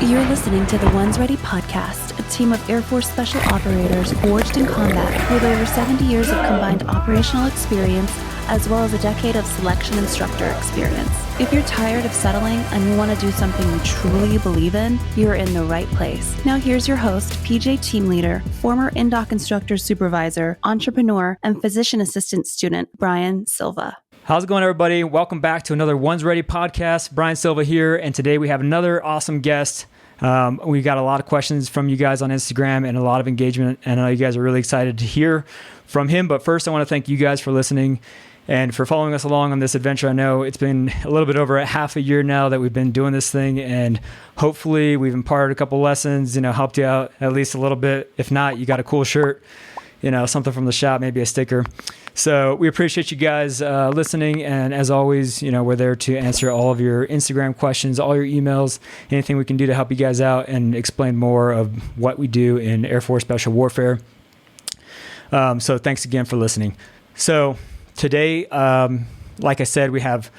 You're listening to the Ones Ready podcast, a team of Air Force Special Operators forged in combat with over 70 years of combined operational experience, as well as a decade of selection instructor experience. If you're tired of settling and you want to do something you truly believe in, you're in the right place. Now here's your host, PJ team leader, former INDOC instructor supervisor, entrepreneur, and physician assistant student, Brian Silva. How's it going, everybody? Welcome back to another Ones Ready podcast. Brian Silva here, and today we have another awesome guest. We got a lot of questions from you guys on Instagram and a lot of engagement, and I know you guys are really excited to hear from him. But first, I want to thank you guys for listening and for following us along on this adventure. I know it's been a little bit over half a year now that we've been doing this thing, and hopefully we've imparted a couple lessons, helped you out at least a little bit. If not, you got a cool shirt, something from the shop, maybe a sticker. So we appreciate you guys listening. And as always, we're there to answer all of your Instagram questions, all your emails, anything we can do to help you guys out and explain more of what we do in Air Force Special Warfare. So thanks again for listening. So today, like I said, we have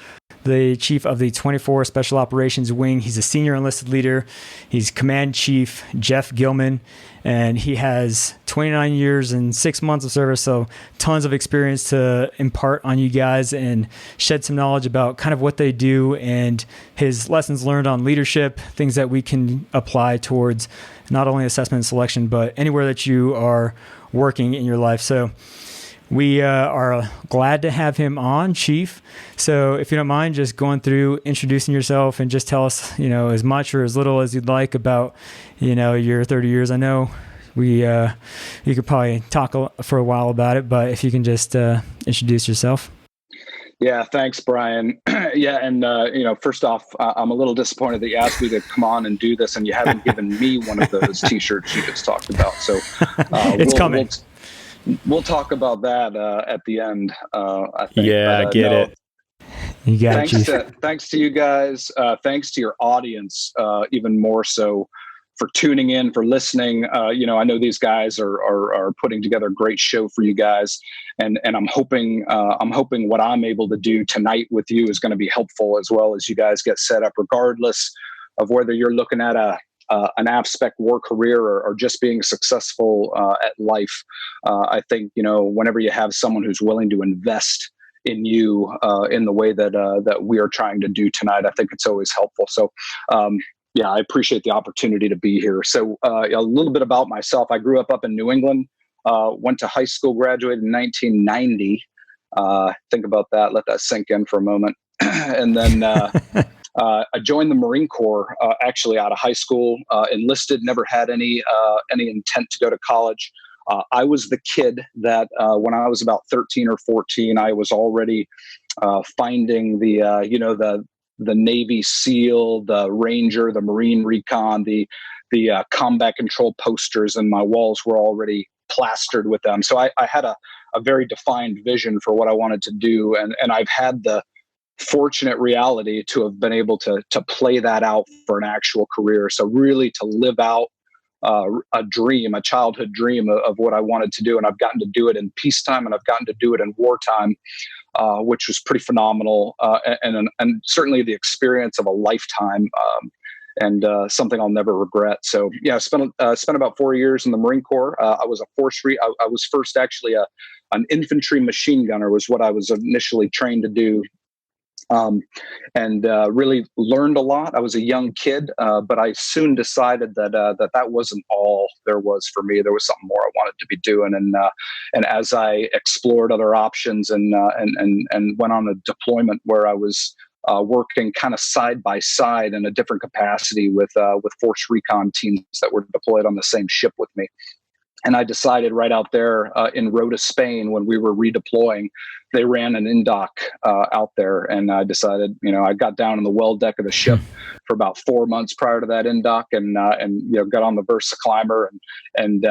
the chief of the 24 Special Operations Wing. He's a senior enlisted leader. He's Command Chief Jeff Guilmain, and he has 29 years and 6 months of service, so tons of experience to impart on you guys and shed some knowledge about kind of what they do and his lessons learned on leadership, things that we can apply towards not only assessment and selection, but anywhere that you are working in your life. So we are glad to have him on, Chief. So if you don't mind just going through introducing yourself and just tell us, as much or as little as you'd like about, your 30 years. I know you could probably talk for a while about it, but if you can just introduce yourself. Yeah, thanks, Brian. First off, I'm a little disappointed that you asked me to come on and do this, and you haven't given me one of those T-shirts you just talked about. So it's coming. We'll talk about that at the end, I think. Yeah, I get it. You got it. Thanks to you guys. Thanks to your audience, even more so, for tuning in, for listening. I know these guys are putting together a great show for you guys, and I'm hoping what I'm able to do tonight with you is going to be helpful, as well as you guys get set up, regardless of whether you're looking at an AFSPEC war career or just being successful at life. I think, whenever you have someone who's willing to invest in you in the way that we are trying to do tonight, I think it's always helpful. So, I appreciate the opportunity to be here. So a little bit about myself. I grew up in New England, went to high school, graduated in 1990. Think about that. Let that sink in for a moment. And then I joined the Marine Corps actually out of high school, enlisted, never had any intent to go to college. I was the kid that when I was about 13 or 14, I was already finding the Navy SEAL, the Ranger, the Marine Recon, the combat control posters, and my walls were already plastered with them. So I had a very defined vision for what I wanted to do, and I've had the fortunate reality to have been able to play that out for an actual career. So really to live out a dream, a childhood dream of what I wanted to do. And I've gotten to do it in peacetime, and I've gotten to do it in wartime, which was pretty phenomenal. And certainly the experience of a lifetime, and something I'll never regret. So I spent about 4 years in the Marine Corps. I was I was first actually an infantry machine gunner was what I was initially trained to do. Really learned a lot. I was a young kid, but I soon decided that wasn't all there was for me. There was something more I wanted to be doing. And as I explored other options and went on a deployment where I was working kind of side by side in a different capacity with Force Recon teams that were deployed on the same ship with me. And I decided right out there in Rota, Spain, when we were redeploying, they ran an INDOC out there. And I decided, I got down in the well deck of the ship for about 4 months prior to that INDOC and got on the Versa climber and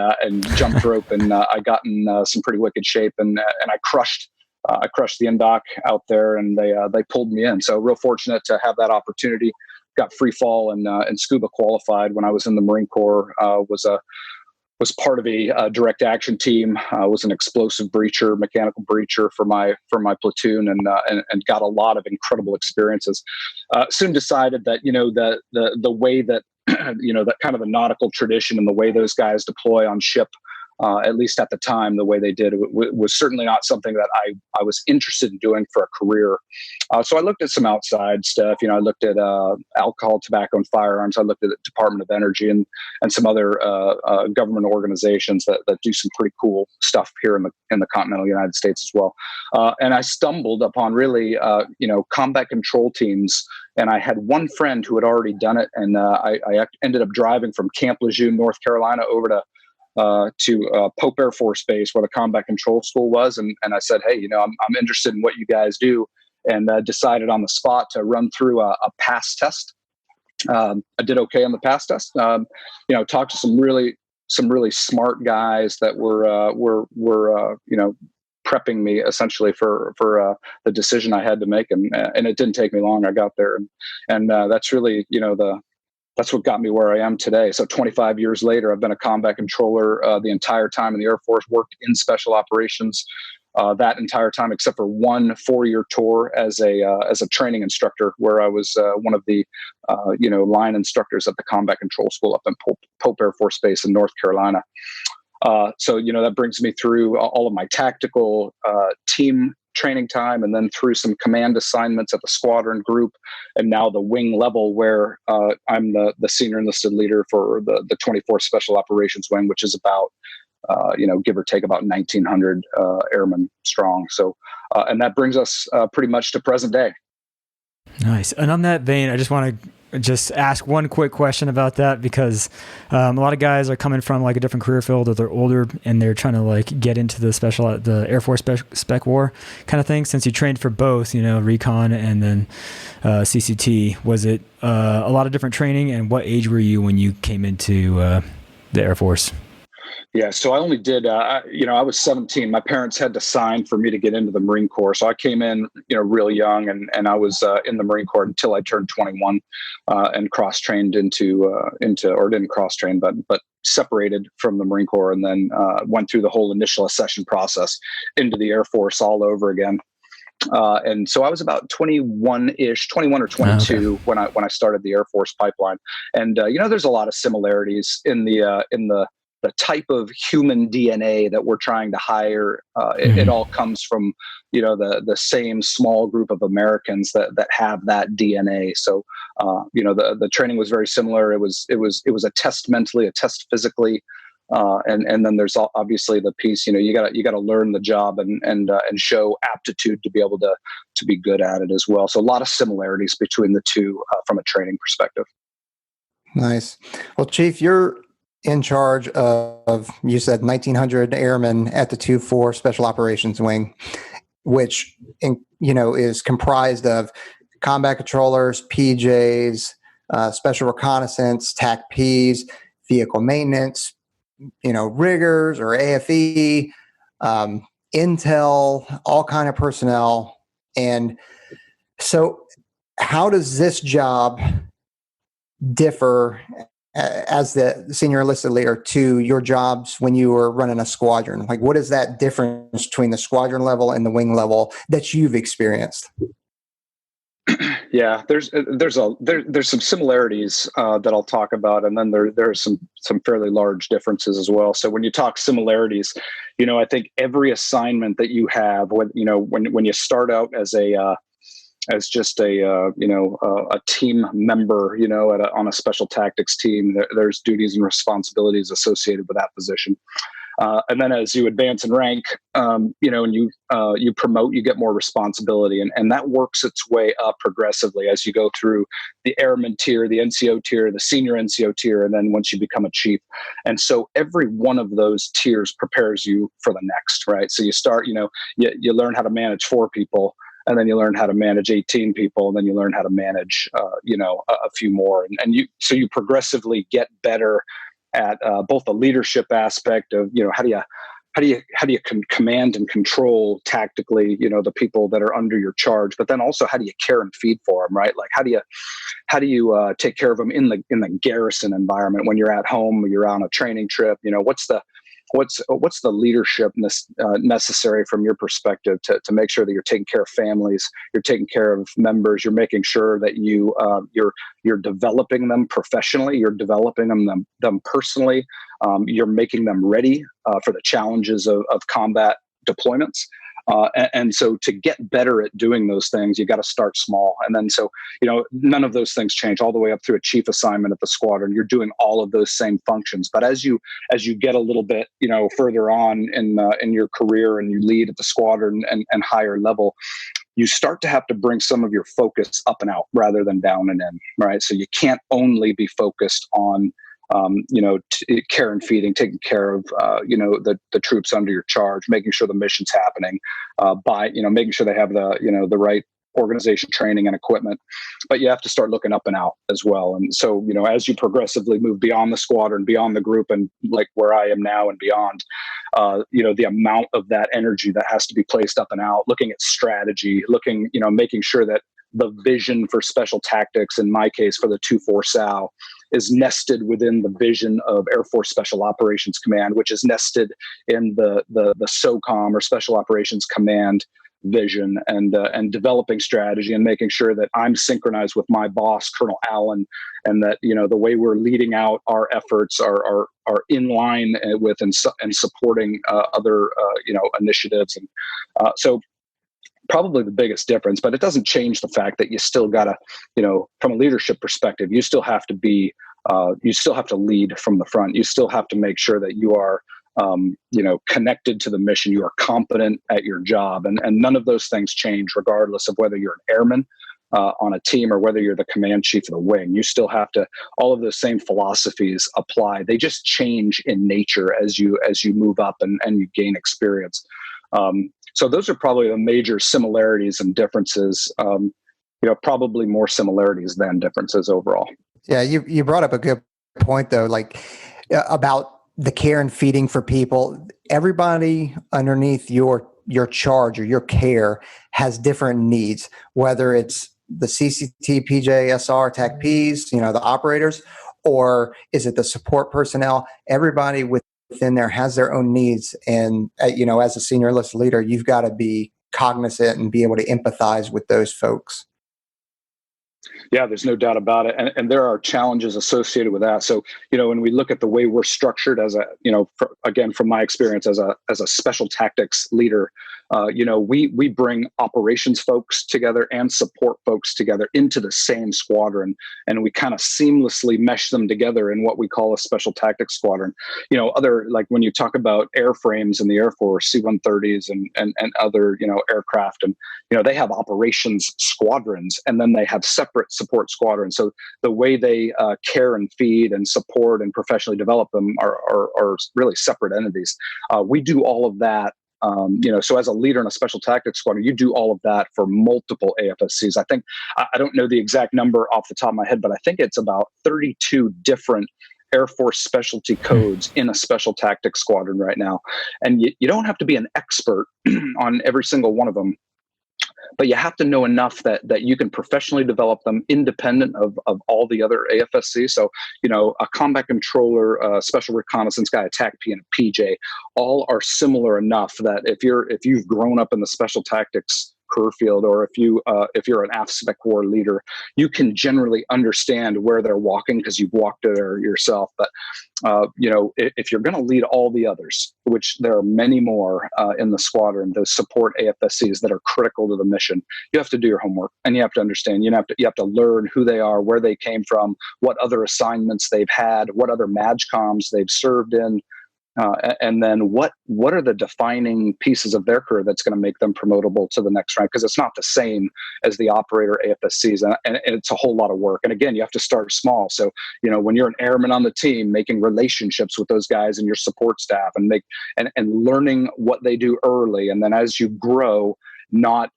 jumped rope. And I got in some pretty wicked shape. And I crushed the INDOC out there, and they pulled me in. So real fortunate to have that opportunity. Got free fall and scuba qualified when I was in the Marine Corps. Was part of a direct action team. Was an explosive breacher, mechanical breacher for my platoon, and got a lot of incredible experiences. Soon decided that the way that that kind of the nautical tradition and the way those guys deploy on ship, at least at the time, the way they did was certainly not something that I was interested in doing for a career. So I looked at some outside stuff. I looked at alcohol, tobacco, and firearms. I looked at the Department of Energy and some other government organizations that do some pretty cool stuff here in the continental United States as well. And I stumbled upon really, combat control teams. And I had one friend who had already done it, and I ended up driving from Camp Lejeune, North Carolina, over to Pope Air Force Base, where the combat control school was. And I said, hey, I'm interested in what you guys do, and decided on the spot to run through a pass test. I did okay on the pass test. Talked to some really smart guys that were prepping me essentially for the decision I had to make. And it didn't take me long. I got there, and that's really, that's what got me where I am today. So 25 years later, I've been a combat controller the entire time in the Air Force, worked in special operations that entire time, except for one 4-year tour as a training instructor, where I was one of the line instructors at the combat control school up in Pope Air Force Base in North Carolina. So that brings me through all of my tactical team training time, and then through some command assignments at the squadron group, and now the wing level, where I'm the senior enlisted leader for the 24th Special Operations Wing, which is about give or take about 1,900 airmen strong. So, and that brings us pretty much to present day. Nice. And on that vein, I just want to ask one quick question about that, because a lot of guys are coming from like a different career field, or they're older and they're trying to like get into the Air Force spec war kind of thing. Since you trained for both, recon and then CCT, was it a lot of different training? And what age were you when you came into the Air Force? Yeah, so I only did, I was 17. My parents had to sign for me to get into the Marine Corps. So I came in, real young, and I was in the Marine Corps until I turned 21 and cross-trained or didn't cross-train, but separated from the Marine Corps, and then went through the whole initial accession process into the Air Force all over again. And so I was about 21 or 22 when I started the Air Force pipeline. And, there's a lot of similarities in the type of human DNA that we're trying to hire. It all comes from, the same small group of Americans that have that DNA. So, the training was very similar. It was a test mentally, a test physically. And then there's obviously the piece, you gotta learn the job and show aptitude to be able to be good at it as well. So a lot of similarities between the two from a training perspective. Nice. Well, Chief, you're in charge of, you said 1,900 airmen at the 2-4 Special Operations Wing, which, is comprised of combat controllers, PJs, special reconnaissance, TAC-Ps, vehicle maintenance, riggers or AFE, intel, all kind of personnel. And so how does this job differ as the senior enlisted leader to your jobs when you were running a squadron? Like, what is that difference between the squadron level and the wing level that you've experienced? Yeah, there's some similarities that I'll talk about, and then there are some fairly large differences as well. So when you talk similarities, I think every assignment that you have, when you start out as just a team member, on a special tactics team, there's duties and responsibilities associated with that position. And then as you advance in rank, and you promote, you get more responsibility, and that works its way up progressively as you go through the airman tier, the NCO tier, the senior NCO tier, and then once you become a chief. And so every one of those tiers prepares you for the next, right? So you start, you learn how to manage 4 people, and then you learn how to manage 18 people, and then you learn how to manage, a few more, and you progressively get better at both the leadership aspect of, how do you command and control tactically, the people that are under your charge, but then also how do you care and feed for them, right? Like how do you take care of them in the garrison environment when you're at home, or you're on a training trip? what's the leadership necessary from your perspective to make sure that you're taking care of families, you're taking care of members, you're making sure that you're developing them professionally, you're developing them personally, you're making them ready for the challenges of combat deployments. And so to get better at doing those things, you got to start small. And then, so, none of those things change all the way up through a chief assignment at the squadron. You're doing all of those same functions. But as you get a little bit, further on in your career and you lead at the squadron and higher level, you start to have to bring some of your focus up and out rather than down and in, right? So you can't only be focused on care and feeding, taking care of, the troops under your charge, making sure the mission's happening, making sure they have the right organization, training, and equipment. But you have to start looking up and out as well. And so, as you progressively move beyond the squadron, beyond the group, and like where I am now and beyond, the amount of that energy that has to be placed up and out, looking at strategy, making sure that the vision for special tactics, in my case, for the 2-4 SOW, is nested within the vision of Air Force Special Operations Command, which is nested in the SOCOM, or Special Operations Command, vision, and developing strategy and making sure that I'm synchronized with my boss, Colonel Allen, and that the way we're leading out our efforts are in line with and supporting other initiatives, and so. Probably the biggest difference, but it doesn't change the fact that you still gotta, from a leadership perspective, you still have to be, you still have to lead from the front. You still have to make sure that you are, connected to the mission. You are competent at your job, and none of those things change regardless of whether you're an airman on a team or whether you're the command chief of the wing. You still have to, all of those same philosophies apply. They just change in nature as you move up and you gain experience. So those are probably the major similarities and differences, probably more similarities than differences overall. Yeah, you brought up a good point, though, like about the care and feeding for people. Everybody underneath your charge or your care has different needs, whether it's the CCT, PJ, SR, TAC Ps, the operators, or is it the support personnel? Everybody within there has their own needs. And, as a senior enlisted leader, you've got to be cognizant and be able to empathize with those folks. Yeah, there's no doubt about it. And there are challenges associated with that. So, when we look at the way we're structured as again, from my experience as a special tactics leader, we bring operations folks together and support folks together into the same squadron. And we kind of seamlessly mesh them together in what we call a special tactics squadron. Like when you talk about airframes in the Air Force, C-130s and other, aircraft, and, they have operations squadrons, and then they have separate support squadrons. So the way they care and feed and support and professionally develop them are really separate entities. We do all of that. So as a leader in a special tactics squadron, you do all of that for multiple AFSCs. I think, I don't know the exact number off the top of my head, but I think it's about 32 different Air Force specialty codes in a special tactics squadron right now. And you don't have to be an expert on every single one of them, but you have to know enough that you can professionally develop them independent of all the other AFSCs. So, a combat controller, a special reconnaissance guy, a TAC P, and a PJ, all are similar enough that if you've grown up in the special tactics career field, or if you're an AFSPEC war leader, you can generally understand where they're walking because you've walked there yourself. But if you're going to lead all the others, which there are many more in the squadron, those support AFSCs that are critical to the mission, you have to do your homework, and you have to understand. You have to learn who they are, where they came from, what other assignments they've had, what other MAGCOMs they've served in. And then what are the defining pieces of their career that's going to make them promotable to the next rank? Because it's not the same as the operator AFSCs, and it's a whole lot of work. And again, you have to start small. So, when you're an airman on the team, making relationships with those guys and your support staff, and learning what they do early, and then as you grow, not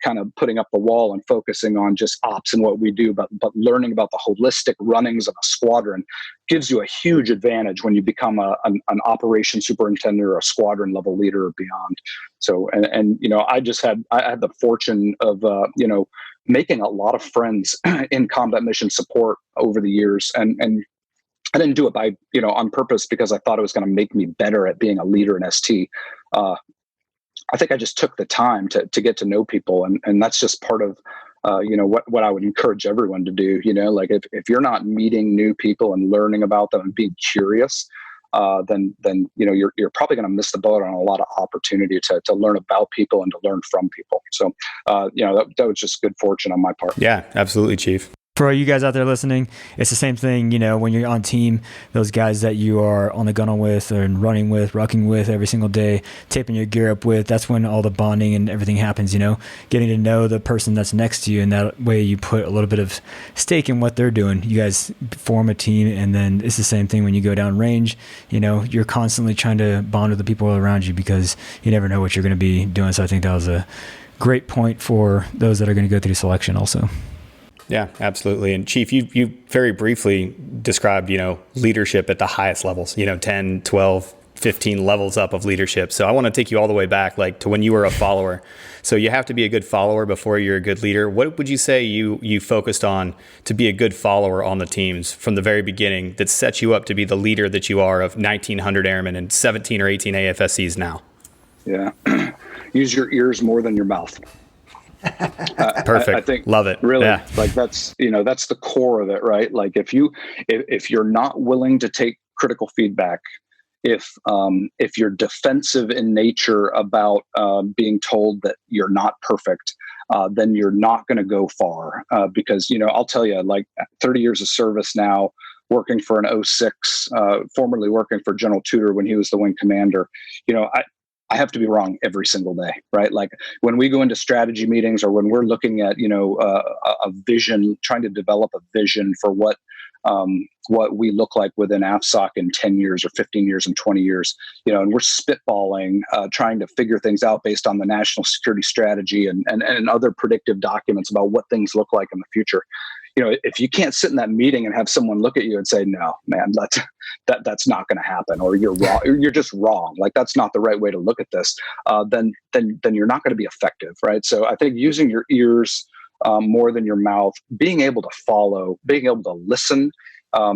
kind of putting up the wall and focusing on just ops and what we do, but learning about the holistic runnings of a squadron gives you a huge advantage when you become an operations superintendent or a squadron level leader or beyond. So, I had the fortune of, making a lot of friends in combat mission support over the years, and I didn't do it by, on purpose because I thought it was going to make me better at being a leader in ST. I think I just took the time to get to know people. And that's just part of, what I would encourage everyone to do. Like if you're not meeting new people and learning about them and being curious, then you're probably going to miss the boat on a lot of opportunity to learn about people and to learn from people. So, that was just good fortune on my part. Yeah, absolutely, Chief. For all you guys out there listening, it's the same thing, when you're on team, those guys that you are on the gun with and running with, rucking with every single day, taping your gear up with, that's when all the bonding and everything happens, getting to know the person that's next to you. And that way you put a little bit of stake in what they're doing. You guys form a team, and then it's the same thing when you go down range. You're constantly trying to bond with the people around you because you never know what you're going to be doing. So I think that was a great point for those that are going to go through selection also. Yeah, absolutely. And Chief, you very briefly described, leadership at the highest levels, 10, 12, 15 levels up of leadership. So I want to take you all the way back, like to when you were a follower. So you have to be a good follower before you're a good leader. What would you say you focused on to be a good follower on the teams from the very beginning that sets you up to be the leader that you are of 1,900 airmen and 17 or 18 AFSCs now? Yeah. Use your ears more than your mouth. Perfect. I think love it. Really, yeah. Like that's the core of it, right? Like if you're not willing to take critical feedback, if you're defensive in nature about being told that you're not perfect, then you're not going to go far. Because I'll tell you, like 30 years of service now, working for an 06, formerly working for General Tudor when he was the wing commander. I have to be wrong every single day, right? Like when we go into strategy meetings or when we're looking at, a vision, trying to develop a vision for what we look like within AFSOC in 10 years or 15 years and 20 years, and we're spitballing, trying to figure things out based on the national security strategy and other predictive documents about what things look like in the future. If you can't sit in that meeting and have someone look at you and say, no, man, that's not going to happen, or you're wrong, or you're just wrong. Like that's not the right way to look at this. Then you're not going to be effective, right? So I think using your ears more than your mouth, being able to follow, being able to listen. I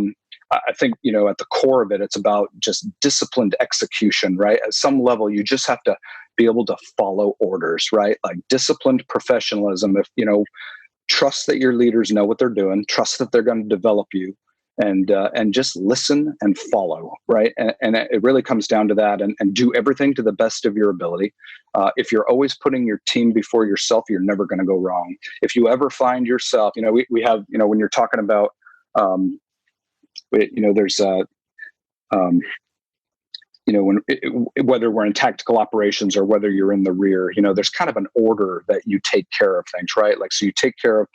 think, at the core of it, it's about just disciplined execution, right? At some level, you just have to be able to follow orders, right? Like disciplined professionalism. If, trust that your leaders know what they're doing, trust that they're going to develop you, and just listen and follow, right? And it really comes down to that, and do everything to the best of your ability. If you're always putting your team before yourself, you're never going to go wrong. If you ever find yourself, we have, when you're talking about, there's whether we're in tactical operations or whether you're in the rear, there's kind of an order that you take care of things, right? Like, so you take care of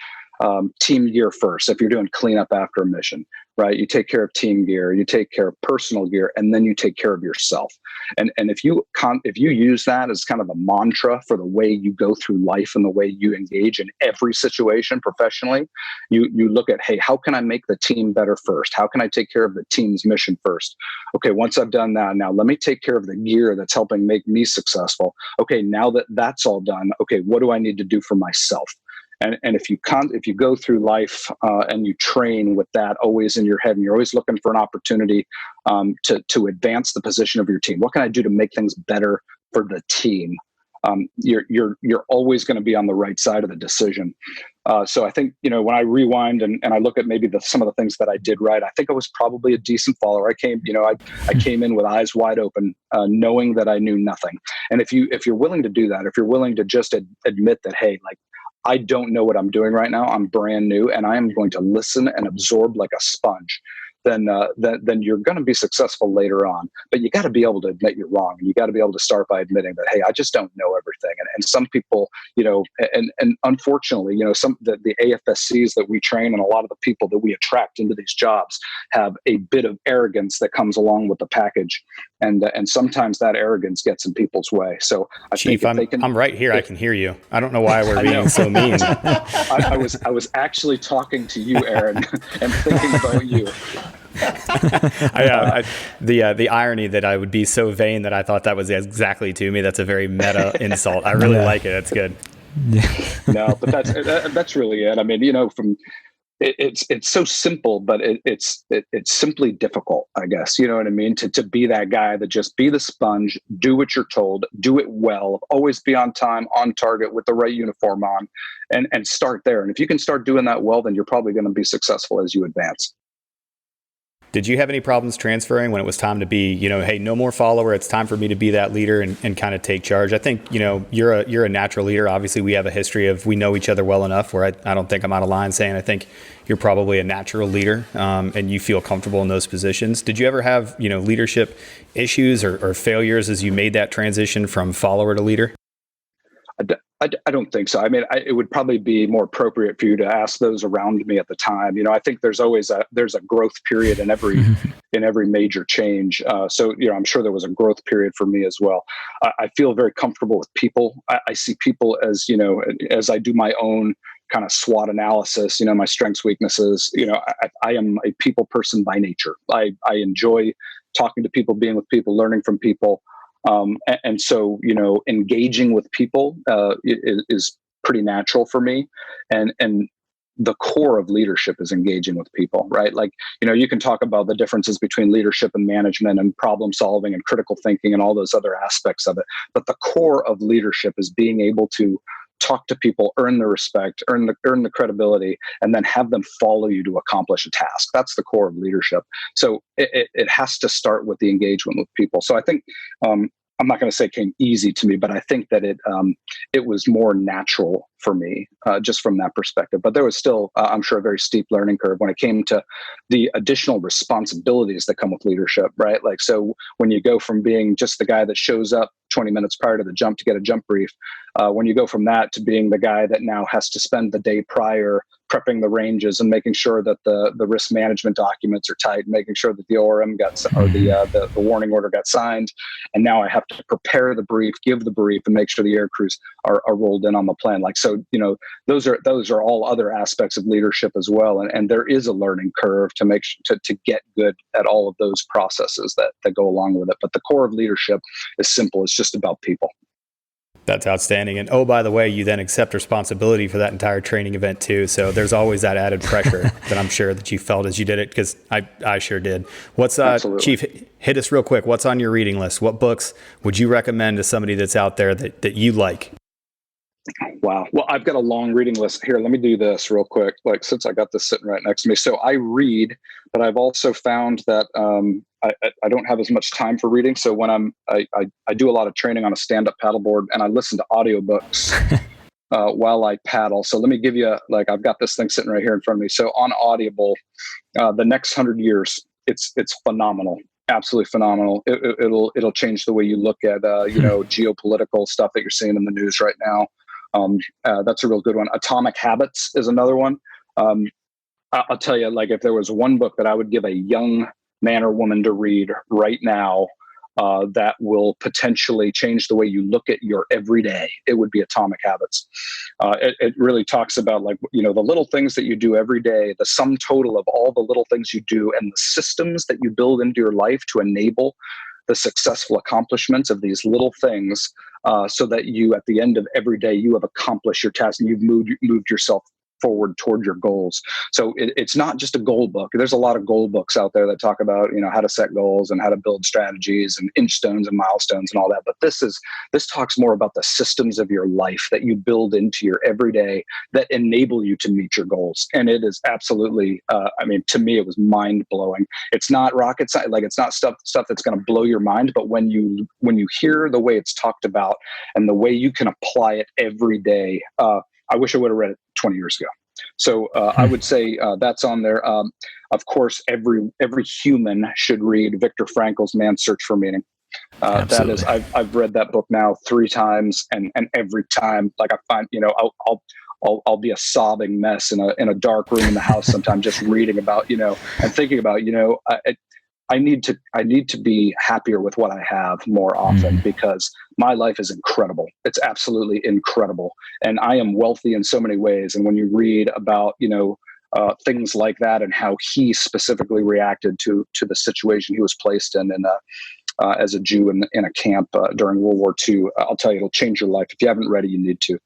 team gear first. If you're doing cleanup after a mission, right? You take care of team gear, you take care of personal gear, and then you take care of yourself. And if you use that as kind of a mantra for the way you go through life and the way you engage in every situation professionally, you look at, hey, how can I make the team better first? How can I take care of the team's mission first? Okay, once I've done that, now let me take care of the gear that's helping make me successful. Okay, now that that's all done, okay, what do I need to do for myself? And if you go through life and you train with that always in your head, and you're always looking for an opportunity to advance the position of your team, what can I do to make things better for the team? You're always going to be on the right side of the decision. So I think, when I rewind and I look at maybe some of the things that I did right, I think I was probably a decent follower. I came in with eyes wide open, knowing that I knew nothing. And if you're willing to do that, if you're willing to just admit that, hey, like, I don't know what I'm doing right now, I'm brand new, and I am going to listen and absorb like a sponge, then you're going to be successful later on. But you got to be able to admit you're wrong. And you got to be able to start by admitting that, hey, I just don't know everything. And some people, and unfortunately, some the AFSCs that we train and a lot of the people that we attract into these jobs have a bit of arrogance that comes along with the package. And sometimes that arrogance gets in people's way. So I Chief, think I'm right here. I can hear you. I don't know why we're being so mean. I was actually talking to you, Aaron, and thinking about you. The irony that I would be so vain that I thought that was exactly to me. That's a very meta insult. I really like it. It's good. Yeah. No, but that's really it. I mean, it's so simple, but it's simply difficult, I guess. You know what I mean? To be that guy that just be the sponge, do what you're told, do it well, always be on time, on target with the right uniform on, and start there. And if you can start doing that well, then you're probably going to be successful as you advance. Did you have any problems transferring when it was time to be, hey, no more follower, it's time for me to be that leader and kind of take charge? I think, you're a natural leader. Obviously, we have a history of, we know each other well enough where I don't think I'm out of line saying I think you're probably a natural leader, and you feel comfortable in those positions. Did you ever have, leadership issues or failures as you made that transition from follower to leader? I don't think so. I mean, it would probably be more appropriate for you to ask those around me at the time. I think there's always a growth period in every major change. So I'm sure there was a growth period for me as well. I feel very comfortable with people. I see people as as I do my own kind of SWOT analysis. My strengths, weaknesses. I am a people person by nature. I enjoy talking to people, being with people, learning from people. And so, engaging with people is pretty natural for me. And the core of leadership is engaging with people, right? Like, you can talk about the differences between leadership and management and problem solving and critical thinking and all those other aspects of it. But the core of leadership is being able to talk to people, earn the respect, earn the credibility, and then have them follow you to accomplish a task. That's the core of leadership. So it has to start with the engagement with people. So I think I'm not going to say it came easy to me, but I think that it was more natural for me just from that perspective. But there was still, I'm sure, a very steep learning curve when it came to the additional responsibilities that come with leadership, right? Like, so when you go from being just the guy that shows up 20 minutes prior to the jump to get a jump brief, when you go from that to being the guy that now has to spend the day prior prepping the ranges and making sure that the risk management documents are tight, making sure that the ORM the warning order got signed, and now I have to prepare the brief, give the brief, and make sure the air crews are rolled in on the plan. Like, so those are all other aspects of leadership as well, and there is a learning curve to make to get good at all of those processes that go along with it. But the core of leadership is simple. It's just about people. That's outstanding. And oh, by the way, you then accept responsibility for that entire training event too. So there's always that added pressure that I'm sure that you felt as you did it, because I sure did. What's Chief, hit us real quick. What's on your reading list? What books would you recommend to somebody that's out there that you like? Wow. Well, I've got a long reading list here. Let me do this real quick, like, since I got this sitting right next to me. So I read, but I've also found that I don't have as much time for reading. So when I do a lot of training on a stand-up paddleboard, and I listen to audiobooks while I paddle. So let me give you, I've got this thing sitting right here in front of me. So on Audible, The Next 100 Years, it's phenomenal. Absolutely phenomenal. It'll change the way you look at geopolitical stuff that you're seeing in the news right now. That's a real good one. Atomic Habits is another one. I'll tell you, like, if there was one book that I would give a young man or woman to read right now that will potentially change the way you look at your everyday, it would be Atomic Habits. It really talks about, like, the little things that you do every day, the sum total of all the little things you do, and the systems that you build into your life to enable the successful accomplishments of these little things, so that you, at the end of every day, you have accomplished your task and you've moved yourself forward toward your goals. So it's not just a goal book. There's a lot of goal books out there that talk about, how to set goals and how to build strategies and inch stones and milestones and all that. But this talks more about the systems of your life that you build into your everyday that enable you to meet your goals. And it is absolutely, to me, it was mind blowing. It's not rocket science, like, it's not stuff that's going to blow your mind. But when you hear the way it's talked about and the way you can apply it every day, I wish I would have read it 20 years ago. So I would say that's on there. Of course, every human should read Viktor Frankl's Man's Search for Meaning. That is, I've read that book now 3 times, and every time, like, I find, I'll be a sobbing mess in a dark room in the house sometimes, just reading about, and thinking about, I need to be happier with what I have more often, because my life is incredible. It's absolutely incredible. And I am wealthy in so many ways. And when you read about, things like that and how he specifically reacted to the situation he was placed in as a Jew in a camp during World War II, I'll tell you, it'll change your life. If you haven't read it, you need to.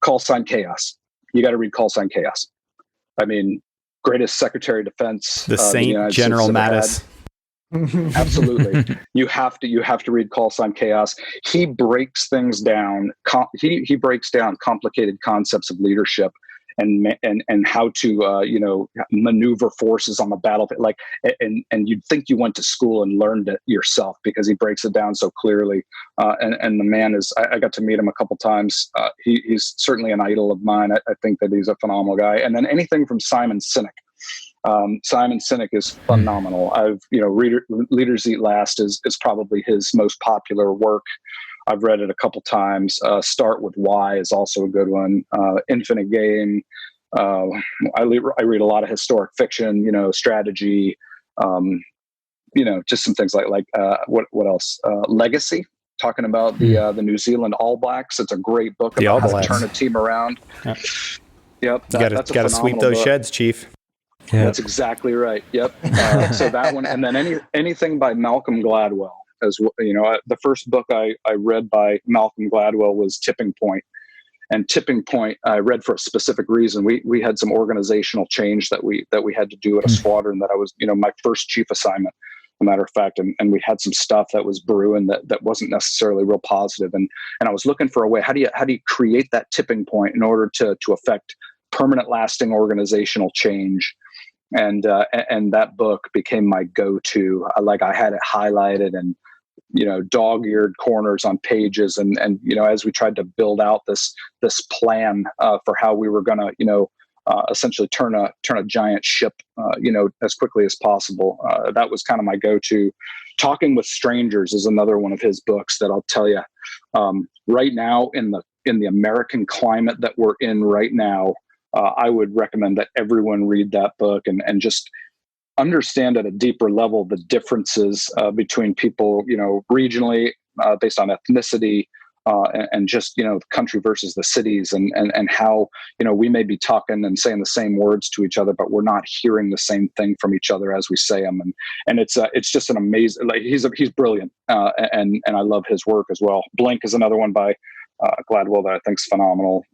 Call Sign Chaos. You got to read Call Sign Chaos. I mean, greatest Secretary of Defense. The Saint General Mattis. Absolutely. You have to read Call Sign Chaos. He breaks things down. He breaks down complicated concepts of leadership and how to maneuver forces on the battlefield. Like, and you'd think you went to school and learned it yourself, because he breaks it down so clearly. And the man is, I got to meet him a couple times. He's certainly an idol of mine. I think that he's a phenomenal guy. And then anything from Simon Sinek. Simon Sinek is phenomenal. Leaders Eat Last is probably his most popular work. I've read it a couple times. Start with Why is also a good one. Infinite Game. I read a lot of historic fiction, strategy, just some things like what else? Legacy, talking about the New Zealand All Blacks. It's a great book about how to turn a team around. Yep. You got to sweep those sheds, Chief. Yeah. That's exactly right. Yep. So that one, and then anything by Malcolm Gladwell as well. The first book I read by Malcolm Gladwell was Tipping Point, and Tipping Point I read for a specific reason. We had some organizational change that we had to do at a squadron that I was, my first chief assignment, as a matter of fact, and we had some stuff that was brewing that wasn't necessarily real positive, and I was looking for a way. How do you create that tipping point in order to affect permanent, lasting organizational change? And that book became my go-to. I had it highlighted and, dog-eared corners on pages. And as we tried to build out this plan for how we were going to, essentially turn a giant ship, as quickly as possible. That was kind of my go-to. Talking with Strangers is another one of his books that I'll tell you. Right now in the American climate that we're in right now, I would recommend that everyone read that book and just understand at a deeper level the differences between people, regionally, based on ethnicity, and just, the country versus the cities, and how, we may be talking and saying the same words to each other, but we're not hearing the same thing from each other as we say them. And it's just an amazing, he's brilliant. And I love his work as well. Blink is another one by Gladwell that I think is phenomenal.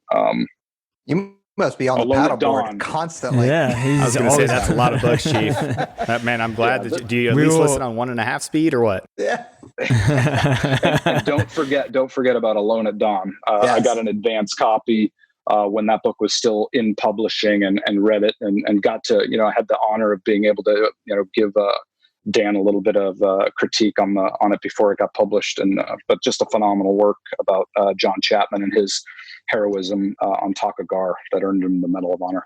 You must be on the paddleboard constantly. Yeah, I was going to say that's a lot of books, Chief. Man, I'm glad that do you at least listen on 1.5 speed or what? Yeah. and don't forget about Alone at Dawn. Yes. I got an advance copy when that book was still in publishing, and read it and got to, I had the honor of being able to, give Dan a little bit of critique on it before it got published, but just a phenomenal work about John Chapman and his heroism on Takagar that earned him the Medal of Honor.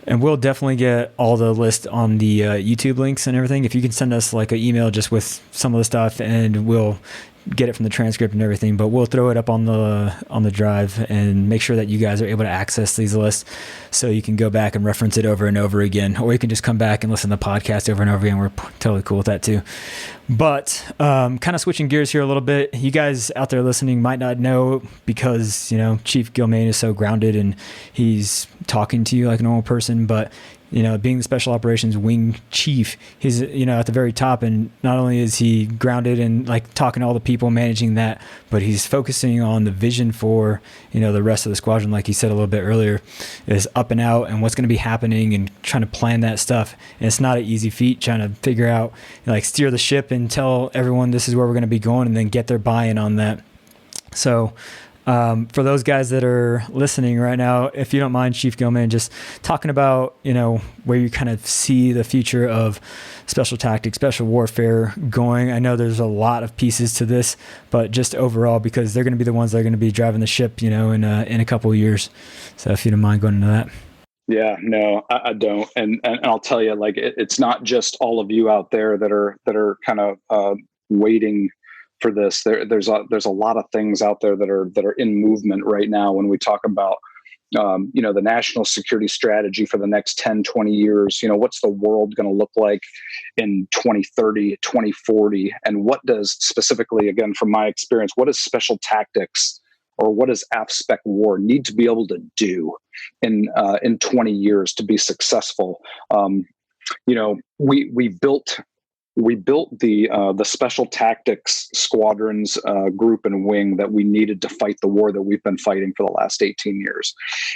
And we'll definitely get all the list on the YouTube links and everything. If you can send us an email just with some of the stuff, and we'll get it from the transcript and everything, but we'll throw it up on the drive and make sure that you guys are able to access these lists, so you can go back and reference it over and over again, or you can just come back and listen to the podcast over and over again. We're totally cool with that too. But kind of switching gears here a little bit, you guys out there listening might not know, because Chief Guilmain is so grounded and he's talking to you like a normal person, but being the Special Operations Wing Chief, he's, at the very top, and not only is he grounded and talking to all the people, managing that, but he's focusing on the vision for, the rest of the squadron, like he said a little bit earlier, is up and out and what's going to be happening, and trying to plan that stuff. And it's not an easy feat trying to figure out, steer the ship and tell everyone this is where we're going to be going, and then get their buy-in on that. So, for those guys that are listening right now, if you don't mind, Chief Guilmain, just talking about, where you kind of see the future of special tactics, special warfare going. I know there's a lot of pieces to this, but just overall, because they're going to be the ones that are going to be driving the ship, in a couple of years. So if you don't mind going into that. Yeah, no, I don't. And I'll tell you, it's not just all of you out there that are kind of waiting for this. There's a lot of things out there that are in movement right now when we talk about the national security strategy for the next 10, 20 years. What's the world going to look like in 2030, 2040? And what does, specifically, again, from my experience, what does special tactics, or what does AFSPEC war need to be able to do in 20 years to be successful? We built the special tactics squadrons group and wing that we needed to fight the war that we've been fighting for the last 18 years.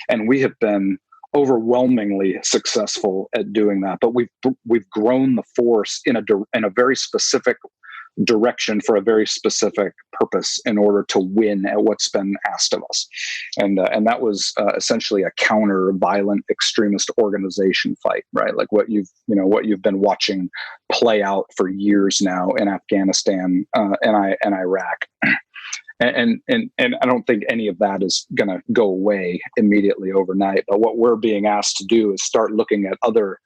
And we have been overwhelmingly successful at doing that. But we've grown the force in a very specific direction for a very specific purpose in order to win at what's been asked of us, and that was essentially a counter violent extremist organization fight, right? Like what you've been watching play out for years now in Afghanistan and Iraq. And I don't think any of that is going to go away immediately overnight. But what we're being asked to do is start looking at other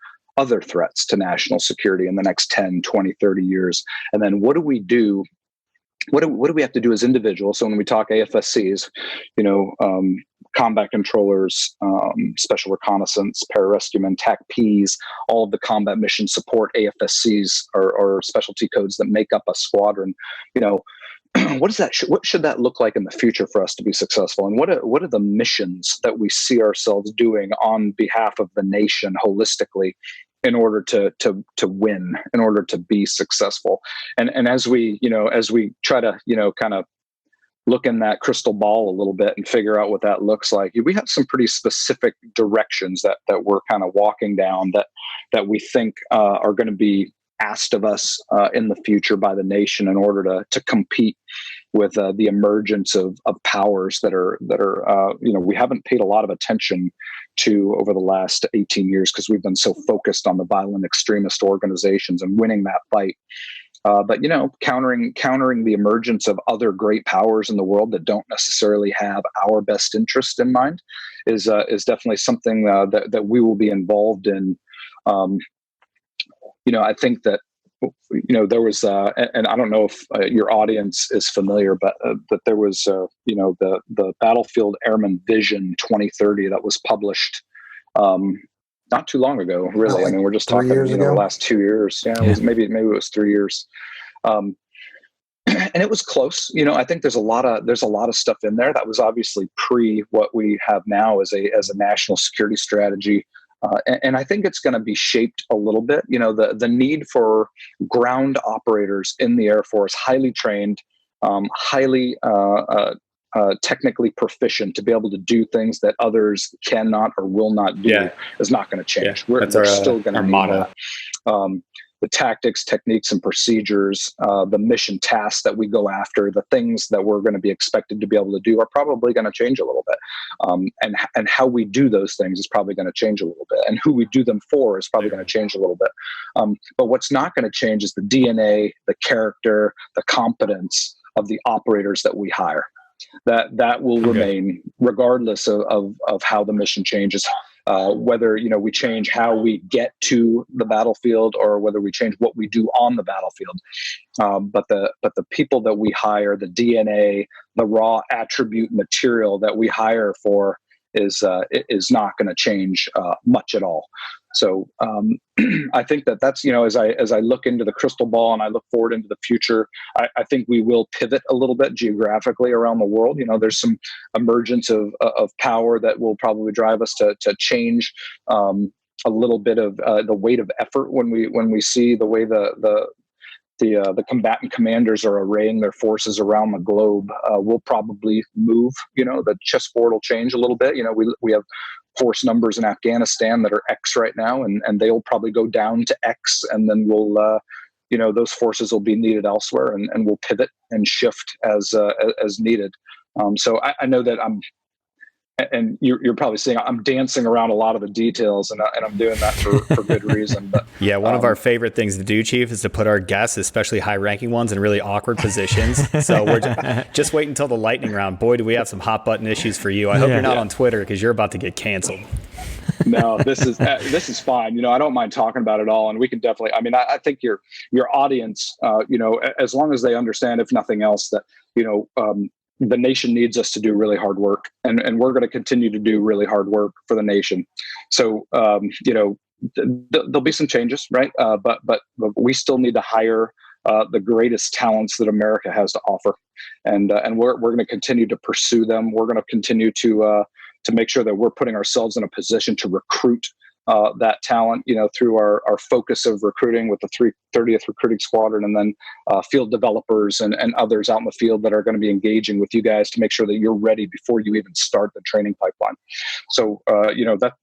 threats to national security in the next 10, 20, 30 years. And then what do we do? What do we have to do as individuals? So when we talk AFSCs, combat controllers, special reconnaissance, pararescuemen, TACPs, all of the combat mission support AFSCs or specialty codes that make up a squadron, what should that look like in the future for us to be successful? And what are the missions that we see ourselves doing on behalf of the nation holistically in order to win, in order to be successful? And as we try to, kind of look in that crystal ball a little bit and figure out what that looks like, we have some pretty specific directions that we're kind of walking down that we think are going to be asked of us in the future by the nation in order to compete with the emergence of powers that are we haven't paid a lot of attention to over the last 18 years because we've been so focused on the violent extremist organizations and winning that fight. But countering the emergence of other great powers in the world that don't necessarily have our best interest in mind is definitely something that we will be involved in. I think that, there was, and I don't know if your audience is familiar, but that there was, the Battlefield Airman Vision 2030 that was published not too long ago, really. I mean, we're just talking, the last 2 years. Yeah, it was, maybe it was 3 years. And it was close. I think there's a lot of stuff in there that was obviously pre what we have now as a national security strategy. And I think it's going to be shaped a little bit. The need for ground operators in the Air Force, highly trained, highly technically proficient to be able to do things that others cannot or will not do is not going to change. Yeah. We're still going to need that. The tactics, techniques, and procedures, the mission tasks that we go after, the things that we're going to be expected to be able to do are probably going to change a little bit. And how we do those things is probably going to change a little bit. And who we do them for is probably going to change a little bit. But what's not going to change is the DNA, the character, the competence of the operators that we hire. That will remain regardless of how the mission changes. Whether we change how we get to the battlefield or whether we change what we do on the battlefield, but the people that we hire, the DNA, the raw attribute material that we hire for is not going to change much at all. So I think that's as I look into the crystal ball and I look forward into the future, I think we will pivot a little bit geographically around the world. There's some emergence of power that will probably drive us to change a little bit of the weight of effort when we see the way the combatant commanders are arraying their forces around the globe. We'll probably move. The chessboard will change a little bit. We have force numbers in Afghanistan that are X right now, and they'll probably go down to X, and then we'll those forces will be needed elsewhere, and we'll pivot and shift as needed. So I know that and you're probably seeing I'm dancing around a lot of the details, and I'm doing that for good reason. But yeah, one of our favorite things to do, Chief, is to put our guests, especially high-ranking ones, in really awkward positions. So we're just wait until the lightning round. Boy, do we have some hot button issues for you. I hope you're not on Twitter because you're about to get canceled. No, this is fine. I don't mind talking about it all, and we can definitely. I mean, I think your audience, as long as they understand, if nothing else, that the nation needs us to do really hard work, and we're going to continue to do really hard work for the nation. So, there'll be some changes, right? But we still need to hire the greatest talents that America has to offer, and we're going to continue to pursue them. We're going to continue to make sure that we're putting ourselves in a position to recruit that talent, through our focus of recruiting with the 30th Recruiting Squadron, and then field developers and others out in the field that are going to be engaging with you guys to make sure that you're ready before you even start the training pipeline. So,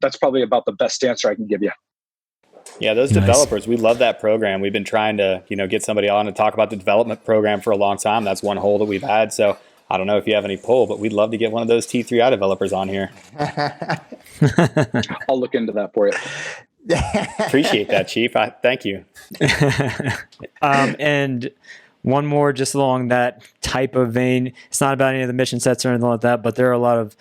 that's probably about the best answer I can give you. Yeah, those developers, we love that program. We've been trying to, get somebody on to talk about the development program for a long time. That's one hole that we've had. So I don't know if you have any pull, but we'd love to get one of those T3I developers on here. I'll look into that for you. Appreciate that, Chief. Thank you. And one more just along that type of vein. It's not about any of the mission sets or anything like that, but there are a lot of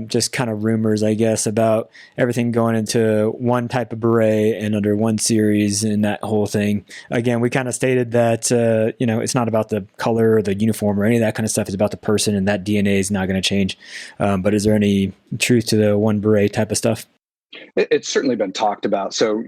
just kind of rumors, I guess, about everything going into one type of beret and under one series and that whole thing. Again, we kind of stated that, it's not about the color or the uniform or any of that kind of stuff. It's about the person, and that DNA is not going to change. But is there any truth to the one beret type of stuff? It's certainly been talked about. So,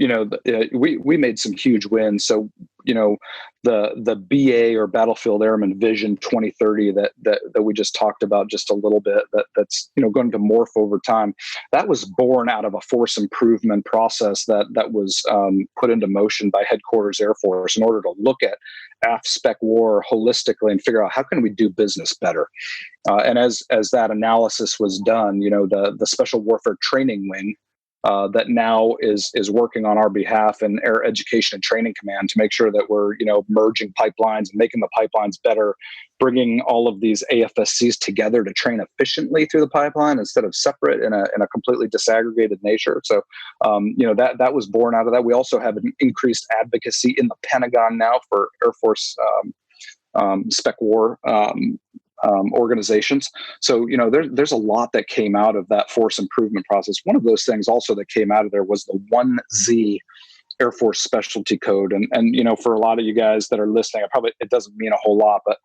we made some huge wins. So, the BA or Battlefield Airman Vision 2030 that we just talked about just a little bit, that's going to morph over time. That was born out of a force improvement process that was put into motion by Headquarters Air Force in order to look at AF spec war holistically and figure out how can we do business better. And as that analysis was done, the Special Warfare Training Wing that now is working on our behalf in Air Education and Training Command to make sure that we're, merging pipelines and making the pipelines better, bringing all of these AFSCs together to train efficiently through the pipeline instead of separate in a completely disaggregated nature. So, that was born out of that. We also have an increased advocacy in the Pentagon now for Air Force spec war organizations. So, there's a lot that came out of that force improvement process. One of those things also that came out of there was the 1Z Air Force Specialty Code. And for a lot of you guys that are listening, it doesn't mean a whole lot, but,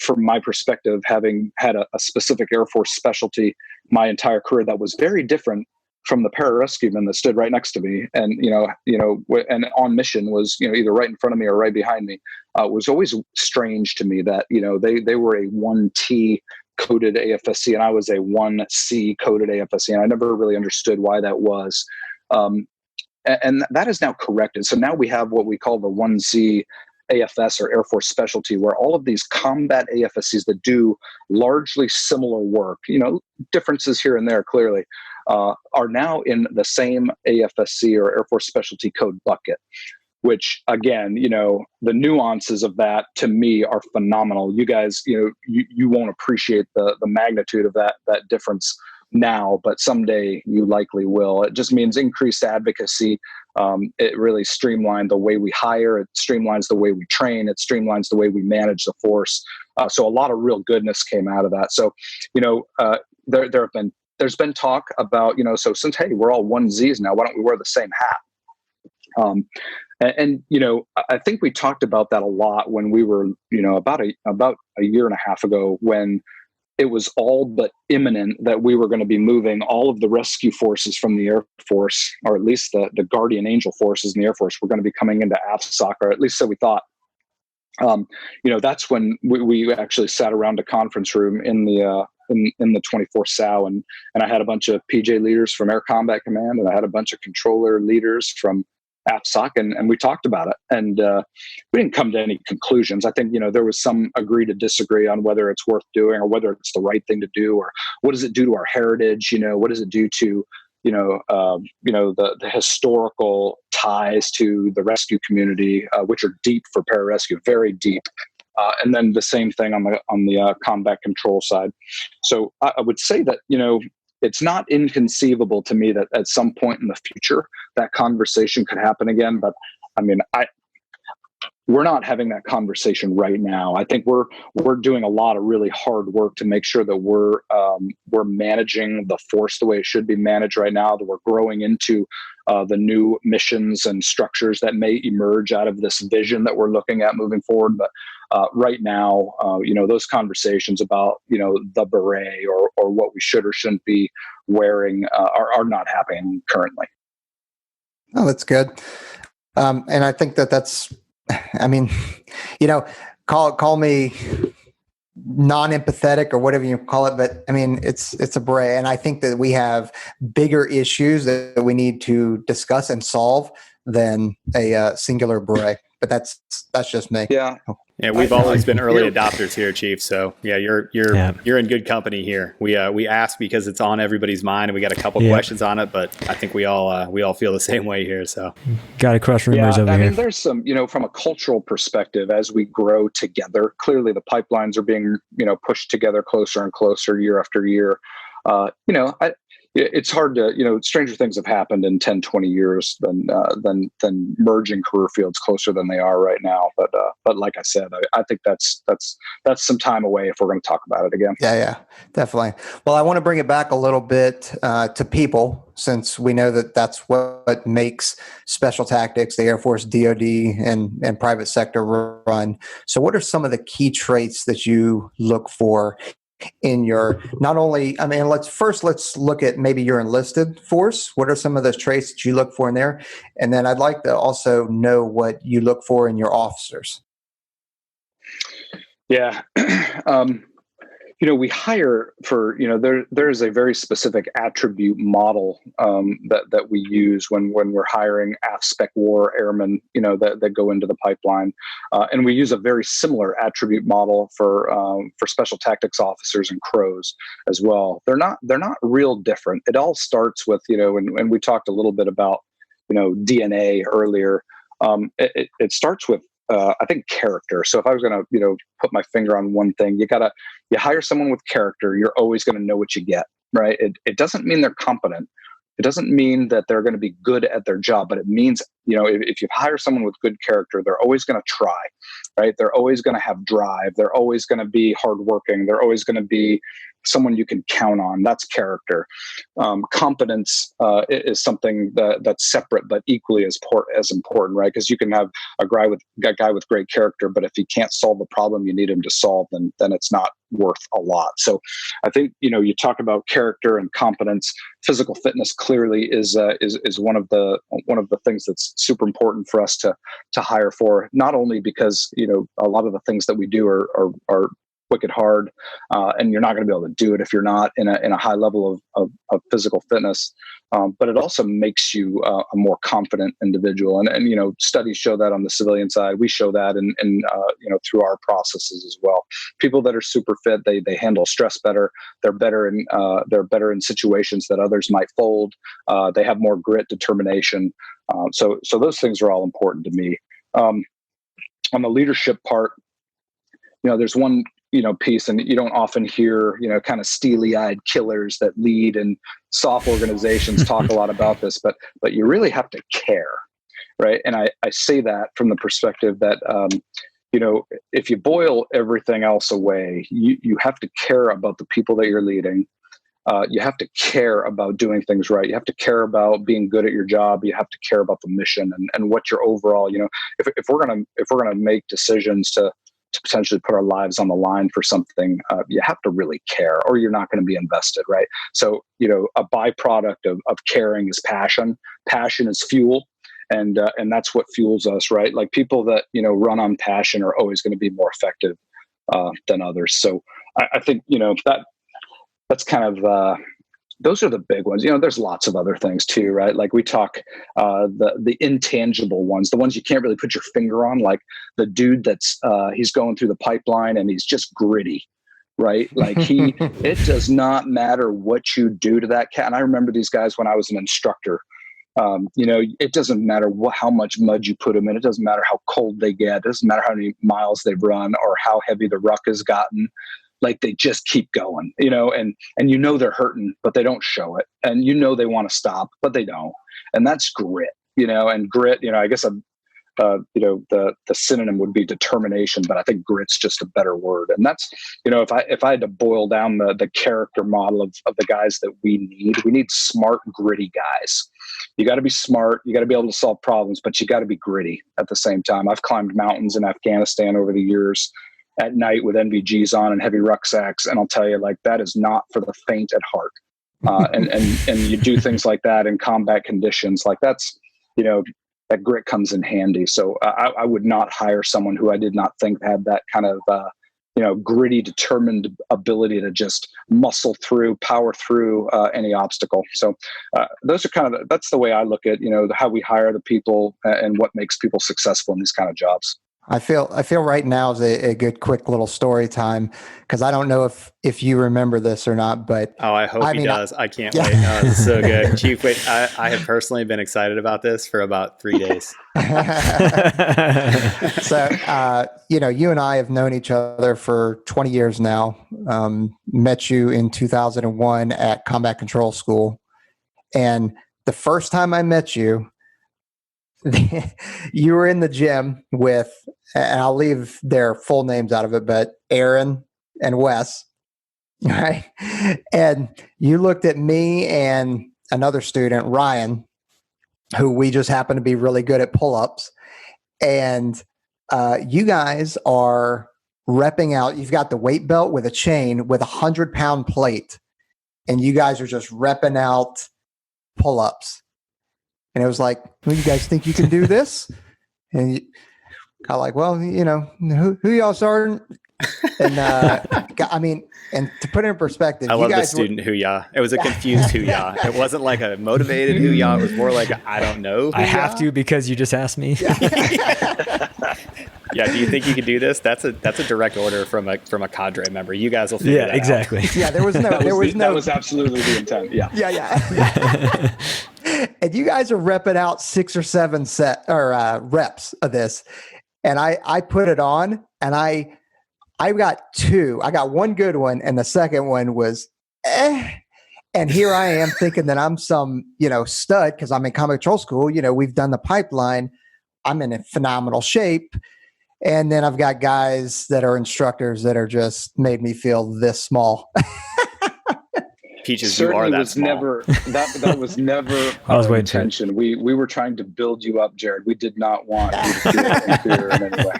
from my perspective, having had a specific Air Force specialty my entire career, that was very different from the pararescueman that stood right next to me, and and on mission was either right in front of me or right behind me. Was always strange to me that they were a 1T coded AFSC and I was a 1C coded AFSC, and I never really understood why that was. And that is now corrected. So now we have what we call the 1Z AFS or Air Force Specialty, where all of these combat AFSCs that do largely similar work, differences here and there clearly, are now in the same AFSC or Air Force Specialty Code bucket, which again, the nuances of that to me are phenomenal. You guys, you won't appreciate the magnitude of that difference now, but someday you likely will. It just means increased advocacy. It really streamlined the way we hire. It streamlines the way we train. It streamlines the way we manage the force. So a lot of real goodness came out of that. So, there's been talk about, so since, hey, we're all 1Zs now, why don't we wear the same hat? And I think we talked about that a lot when we were, about a year and a half ago, when it was all but imminent that we were going to be moving all of the rescue forces from the Air Force, or at least the Guardian Angel forces in the Air Force, were going to be coming into AFSOC, or at least so we thought. That's when we actually sat around a conference room in the 24 SOW, and I had a bunch of PJ leaders from Air Combat Command, and I had a bunch of controller leaders from AFSOC, and we talked about it, and we didn't come to any conclusions. I think there was some agree to disagree on whether it's worth doing or whether it's the right thing to do, or what does it do to our heritage? What does it do to the historical ties to the rescue community, which are deep for pararescue, very deep. And then the same thing on the combat control side. So I would say that it's not inconceivable to me that at some point in the future that conversation could happen again. But I mean, we're not having that conversation right now. I think we're doing a lot of really hard work to make sure that we're managing the force the way it should be managed right now, that we're growing into the new missions and structures that may emerge out of this vision that we're looking at moving forward. But right now, those conversations about, the beret or what we should or shouldn't be wearing are not happening currently. Oh, that's good. And I think that's, I mean, call me non-empathetic or whatever you call it, but I mean, it's a beret. And I think that we have bigger issues that we need to discuss and solve than a singular beret. But that's just me. Yeah. Yeah, we've always been early adopters here, Chief. So yeah, you're in good company here. We ask because it's on everybody's mind, and we got a couple questions on it. But I think we all feel the same way here. So got to crush rumors over here. I mean, there's some, from a cultural perspective, as we grow together, clearly the pipelines are being pushed together closer and closer year after year. It's hard to, stranger things have happened in 10, 20 years than merging career fields closer than they are right now. But like I said, I think that's some time away if we're going to talk about it again. Yeah, definitely. Well, I want to bring it back a little bit to people, since we know that that's what makes special tactics, the Air Force, DoD, and private sector run. So what are some of the key traits that you look for in your, not only, I mean, let's look at maybe your enlisted force. What are some of those traits that you look for in there? And then I'd like to also know what you look for in your officers. Yeah. We hire for, there's a very specific attribute model that we use when we're hiring AF Spec War airmen, that go into the pipeline. And we use a very similar attribute model for special tactics officers and CROs as well. They're not real different. It all starts with, and we talked a little bit about, DNA earlier. It starts with, I think, character. So if I was going to, put my finger on one thing, you hire someone with character, you're always going to know what you get, right? It doesn't mean they're competent. It doesn't mean that they're going to be good at their job, but it means, if you hire someone with good character, they're always going to try, right? They're always going to have drive. They're always going to be hardworking. They're always going to be someone you can count on. That's character. Competence is something that's separate, but equally as important, right? Because you can have a guy with great character, but if he can't solve the problem you need him to solve, then it's not worth a lot. So I think, you talk about character and competence. Physical fitness clearly is one of the things that's super important for us to hire for, not only because, a lot of the things that we do are wicked hard, and you're not going to be able to do it if you're not in a high level of physical fitness. But it also makes you a more confident individual, and studies show that on the civilian side. We show that in through our processes as well. People that are super fit, they handle stress better. They're better in situations that others might fold. They have more grit, determination. So those things are all important to me. On the leadership part, there's one piece, and you don't often hear, kind of steely-eyed killers that lead in soft organizations talk a lot about this, but you really have to care, right? And I say that from the perspective that, if you boil everything else away, you have to care about the people that you're leading. You have to care about doing things right. You have to care about being good at your job. You have to care about the mission and what your overall, if we're gonna make decisions to potentially put our lives on the line for something, you have to really care, or you're not going to be invested, right? So, a byproduct of caring is passion. Passion is fuel, and that's what fuels us, right? Like people that run on passion are always going to be more effective than others. So I think that's kind of those are the big ones. There's lots of other things too, right? Like we talk the intangible ones, the ones you can't really put your finger on, like the dude that's he's going through the pipeline and he's just gritty, right? Like it does not matter what you do to that cat. And I remember these guys when I was an instructor. It doesn't matter how much mud you put them in. It doesn't matter how cold they get. It doesn't matter how many miles they've run or how heavy the ruck has gotten. Like they just keep going, and they're hurting, but they don't show it. And they want to stop, but they don't. And that's grit, and grit, I guess, the synonym would be determination, but I think grit's just a better word. And that's, if I had to boil down the character model of the guys that we need smart, gritty guys. You got to be smart. You got to be able to solve problems, but you got to be gritty at the same time. I've climbed mountains in Afghanistan over the years at night with NVGs on and heavy rucksacks. And I'll tell you, like, that is not for the faint at heart. And you do things like that in combat conditions. Like that's, that grit comes in handy. So I would not hire someone who I did not think had that kind of, gritty, determined ability to just power through any obstacle. So those are that's the way I look at, how we hire the people and what makes people successful in these kind of jobs. I feel right now is a good quick little story time, because I don't know if you remember this or not, but I hope he does. I can't wait. Oh, this is so good. Chief, wait, I have personally been excited about this for about 3 days. So, you and I have known each other for 20 years now. Met you in 2001 at Combat Control School. And the first time I met you, you were in the gym with, and I'll leave their full names out of it, but Aaron and Wes, right? And you looked at me and another student, Ryan, who we just happen to be really good at pull-ups. And you guys are repping out. You've got the weight belt with a chain with 100-pound plate, and you guys are just repping out pull-ups. And it was like, well, you guys think you can do this? And I like, well, who y'all, Sergeant? And and to put it in perspective, I love the student hoo-yah. It was a confused hoo-yah. It wasn't like a motivated hoo-yah. It was more like, I don't know hoo-yah. I have to because you just asked me. Yeah. Do you think you could do this? That's a direct order from a cadre member. You guys will figure that exactly. out. Yeah, there was no, that was absolutely the intent. Yeah. Yeah. And you guys are repping out 6 or 7 reps of this. And I put it on, and I got 2. I got one good one, and the second one was And here I am thinking that I'm some, stud, because I'm in combat control school. We've done the pipeline. I'm in a phenomenal shape. And then I've got guys that are instructors that are just made me feel this small. Peaches, certainly you are that was small. never that was never our intention. We were trying to build you up, Jared. We did not want you to feel inferior in any way.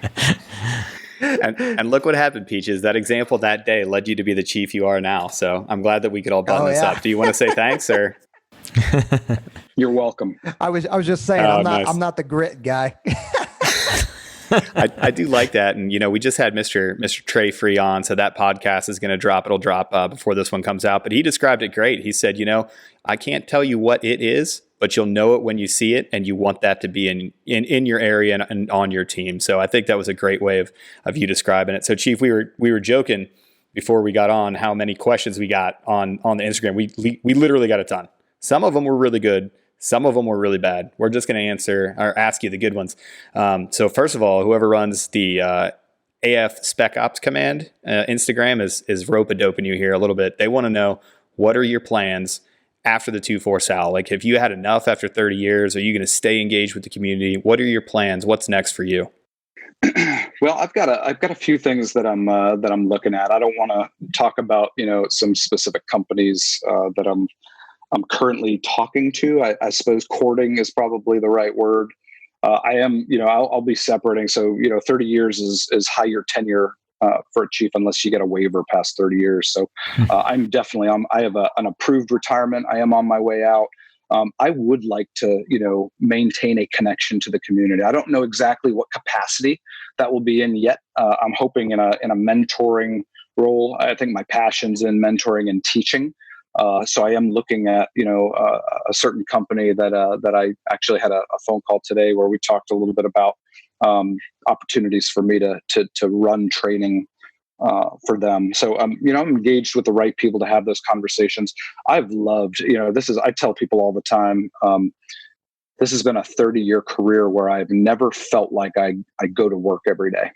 And look what happened, Peaches. That example that day led you to be the chief you are now. So I'm glad that we could all button this up. Do you want to say thanks, or? You're welcome. I was just saying, I'm not the grit guy. I do like that. And, we just had Mr. Trey Free on. So that podcast is going to drop. It'll drop before this one comes out. But he described it great. He said, I can't tell you what it is, but you'll know it when you see it. And you want that to be in your area and on your team. So I think that was a great way of you describing it. So, Chief, we were joking before we got on how many questions we got on the Instagram. We literally got a ton. Some of them were really good. Some of them were really bad. We're just going to answer or ask you the good ones. So first of all, whoever runs the AF Spec Ops command Instagram is rope-a-doping you here a little bit. They want to know, what are your plans after the 2-4 Sal? Like, have you had enough after 30 years? Are you going to stay engaged with the community? What are your plans? What's next for you? Well, I've got a few things that I'm looking at. I don't want to talk about some specific companies that I'm currently talking to. I suppose courting is probably the right word. I am, I'll be separating. So, 30 years is higher tenure for a chief unless you get a waiver past 30 years. So I'm definitely I have an approved retirement. I am on my way out. I would like to, maintain a connection to the community. I don't know exactly what capacity that will be in yet. I'm hoping in a mentoring role. I think my passion's in mentoring and teaching. So I am looking at, a certain company that I actually had a phone call today where we talked a little bit about opportunities for me to run training for them. So, I'm engaged with the right people to have those conversations. I've loved, I tell people all the time, this has been a 30-year career where I've never felt like I go to work every day.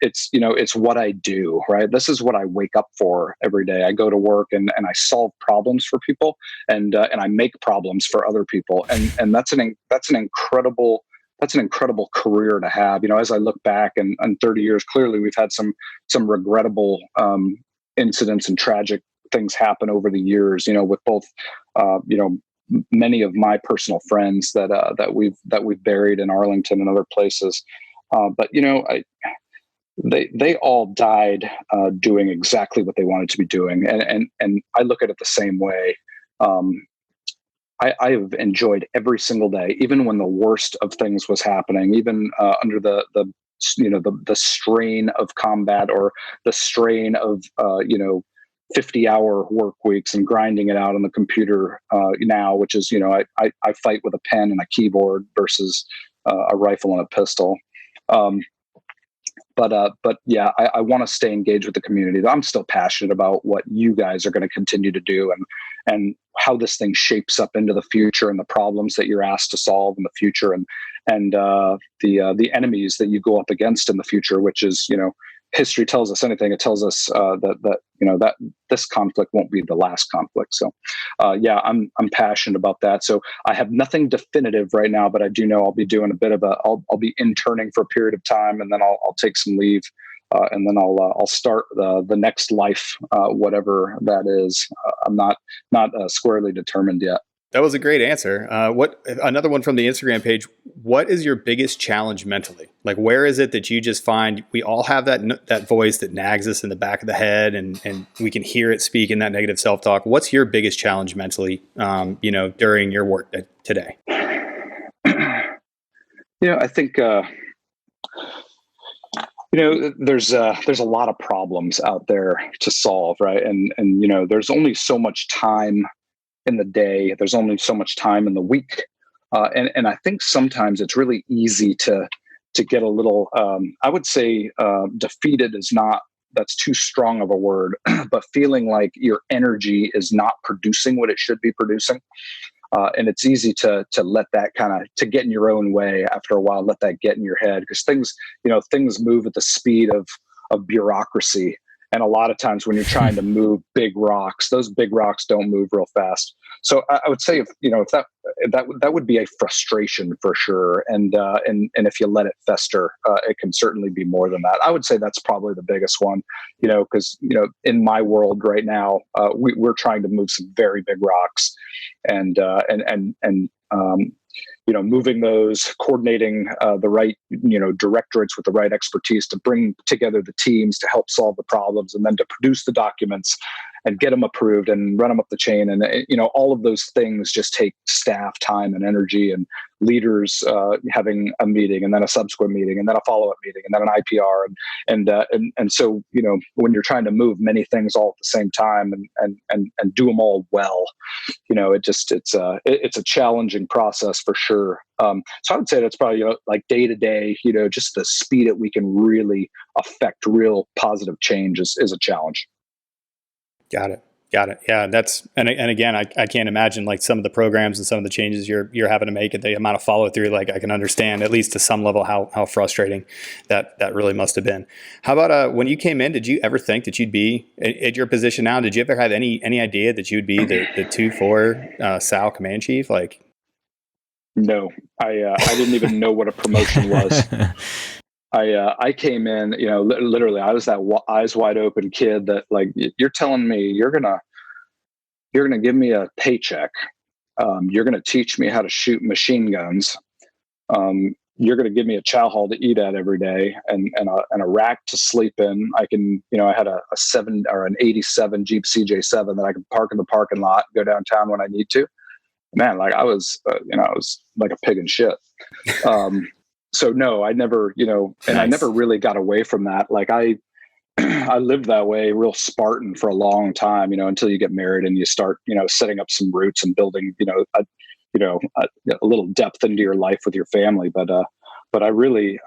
It's what I do, right? This is what I wake up for every day. I go to work and I solve problems for people and I make problems for other people. And that's an incredible career to have. As I look back and 30 years, clearly we've had some regrettable incidents and tragic things happen over the years, with both, many of my personal friends that we've buried in Arlington and other places. But they all died doing exactly what they wanted to be doing, and I look at it the same way. I have enjoyed every single day, even when the worst of things was happening, even under the strain of combat or the strain of 50-hour work weeks and grinding it out on the computer now, which is, I fight with a pen and a keyboard versus a rifle and a pistol. But yeah, I want to stay engaged with the community. I'm still passionate about what you guys are going to continue to do and how this thing shapes up into the future and the problems that you're asked to solve in the future and the enemies that you go up against in the future, which is, history tells us anything. It tells us that this conflict won't be the last conflict. So, yeah, I'm passionate about that. So I have nothing definitive right now, but I do know I'll be doing a bit of I'll be interning for a period of time, and then I'll take some leave, and then I'll start the next life, whatever that is. I'm not squarely determined yet. That was a great answer. Another one from the Instagram page. What is your biggest challenge mentally? Like, where is it that you just find we all have that voice that nags us in the back of the head, and we can hear it speak in that negative self-talk? What's your biggest challenge mentally, during your work today? I think, there's a lot of problems out there to solve, right? And there's only so much time in the day. There's only so much time in the week. And I think sometimes it's really easy to get a little, I would say defeated is not, that's too strong of a word, but feeling like your energy is not producing what it should be producing. And it's easy to let that to get in your own way after a while, let that get in your head, because things move at the speed of bureaucracy. And a lot of times when you're trying to move big rocks, those big rocks don't move real fast. So I would say if that would be a frustration for sure. And if you let it fester, it can certainly be more than that. I would say that's probably the biggest one, because, in my world right now, we're trying to move some very big rocks and moving those, coordinating the right, directorates with the right expertise to bring together the teams to help solve the problems, and then to produce the documents and get them approved and run them up the chain. And, all of those things just take staff time and energy, and leaders having a meeting and then a subsequent meeting and then a follow-up meeting and then an IPR. And so, when you're trying to move many things all at the same time and do them all well, it's a challenging process for sure. So I would say that's probably, like day to day, just the speed that we can really affect real positive change is a challenge. Got it. Yeah, that's and again, I can't imagine like some of the programs and some of the changes you're having to make, and the amount of follow through. Like, I can understand at least to some level how frustrating that really must have been. How about when you came in? Did you ever think that you'd be at your position now? Did you ever have any idea that you'd be the 2-4 SOW command chief? Like, no, I didn't even know what a promotion was. I came in, literally, I was that eyes wide open kid that, like, you're telling me you're gonna give me a paycheck, you're gonna teach me how to shoot machine guns, you're gonna give me a chow hall to eat at every day, and a rack to sleep in. I can, I had a 87 Jeep CJ7 that I could park in the parking lot, go downtown when I need to. Man, like I was like a pig in shit. So no, I never, and nice. I never really got away from that. Like I lived that way, real Spartan for a long time, until you get married and you start, setting up some roots and building, a little depth into your life with your family. But I really,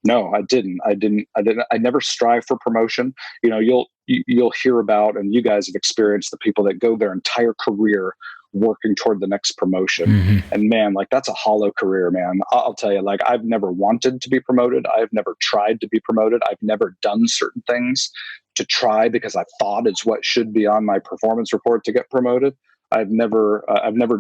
no, I didn't. I never strive for promotion. You'll hear about, and you guys have experienced the people that go their entire career working toward the next promotion. Mm-hmm. And man, like that's a hollow career, man. I'll tell you, like I've never wanted to be promoted. I've never tried to be promoted. I've never done certain things to try because I thought it's what should be on my performance report to get promoted. I've never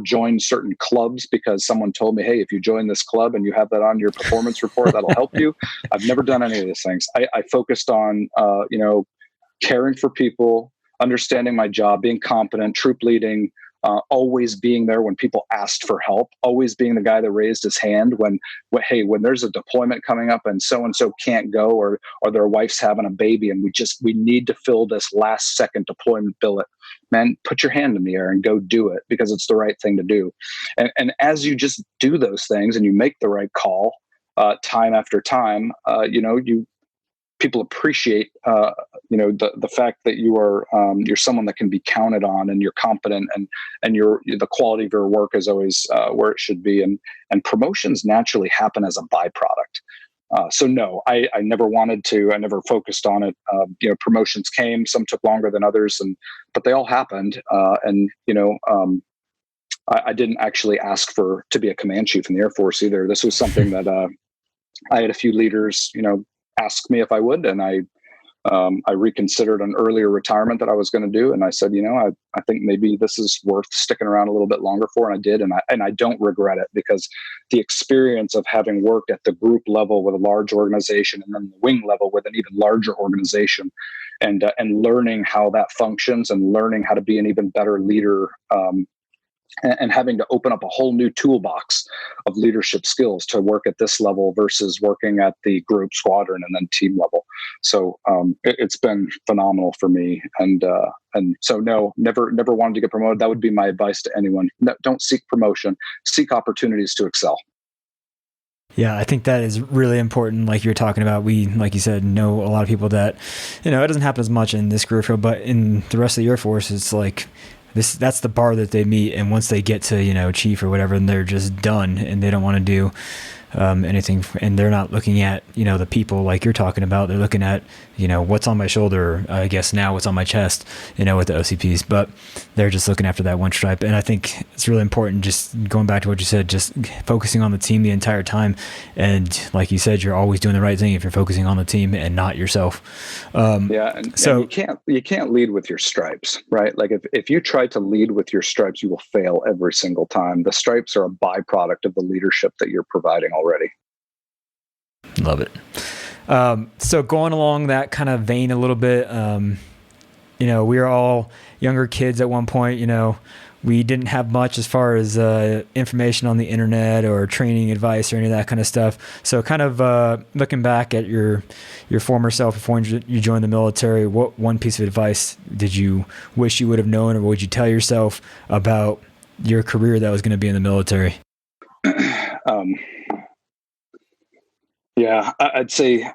joined certain clubs because someone told me, hey, if you join this club and you have that on your performance report, that'll help you. I've never done any of these things. I focused on, caring for people, understanding my job, being competent, troop leading, always being there when people asked for help, always being the guy that raised his hand when there's a deployment coming up and so can't go, or their wife's having a baby and we need to fill this last second deployment billet. Man, put your hand in the air and go do it, because it's the right thing to do. And as you just do those things and you make the right call time after time, people appreciate the fact that you're someone that can be counted on, and you're competent, and the quality of your work is always where it should be, and promotions naturally happen as a byproduct. So no, I never wanted to. I never focused on it. Promotions came. Some took longer than others, but they all happened. I didn't actually ask to be a command chief in the Air Force either. This was something that I had a few leaders, ask me if I would, and I reconsidered an earlier retirement that I was going to do, and I said, I think maybe this is worth sticking around a little bit longer for, and I did, and I don't regret it, because the experience of having worked at the group level with a large organization, and then the wing level with an even larger organization, and learning how that functions, and learning how to be an even better leader. And having to open up a whole new toolbox of leadership skills to work at this level versus working at the group, squadron, and then team level. So it's been phenomenal for me. And so no, never wanted to get promoted. That would be my advice to anyone. No, don't seek promotion, seek opportunities to excel. Yeah, I think that is really important. Like you're talking about, we, like you said, know a lot of people that, it doesn't happen as much in this career field, but in the rest of the Air Force, it's like, that's the bar that they meet, and once they get to chief or whatever, and they're just done, and they don't want to do anything, and they're not looking at the people like you're talking about. They're looking at what's on my shoulder, I guess now what's on my chest, with the OCPs, but they're just looking after that one stripe. And I think it's really important, just going back to what you said, just focusing on the team the entire time. And like you said, you're always doing the right thing if you're focusing on the team and not yourself. And you can't lead with your stripes, right? Like if you try to lead with your stripes, you will fail every single time. The stripes are a byproduct of the leadership that you're providing already. Love it. So going along that kind of vein a little bit, we were all younger kids at one point. We didn't have much as far as information on the internet or training advice or any of that kind of stuff. So kind of looking back at your former self before you joined the military, what one piece of advice did you wish you would have known, or what would you tell yourself about your career that was going to be in the military? I'd say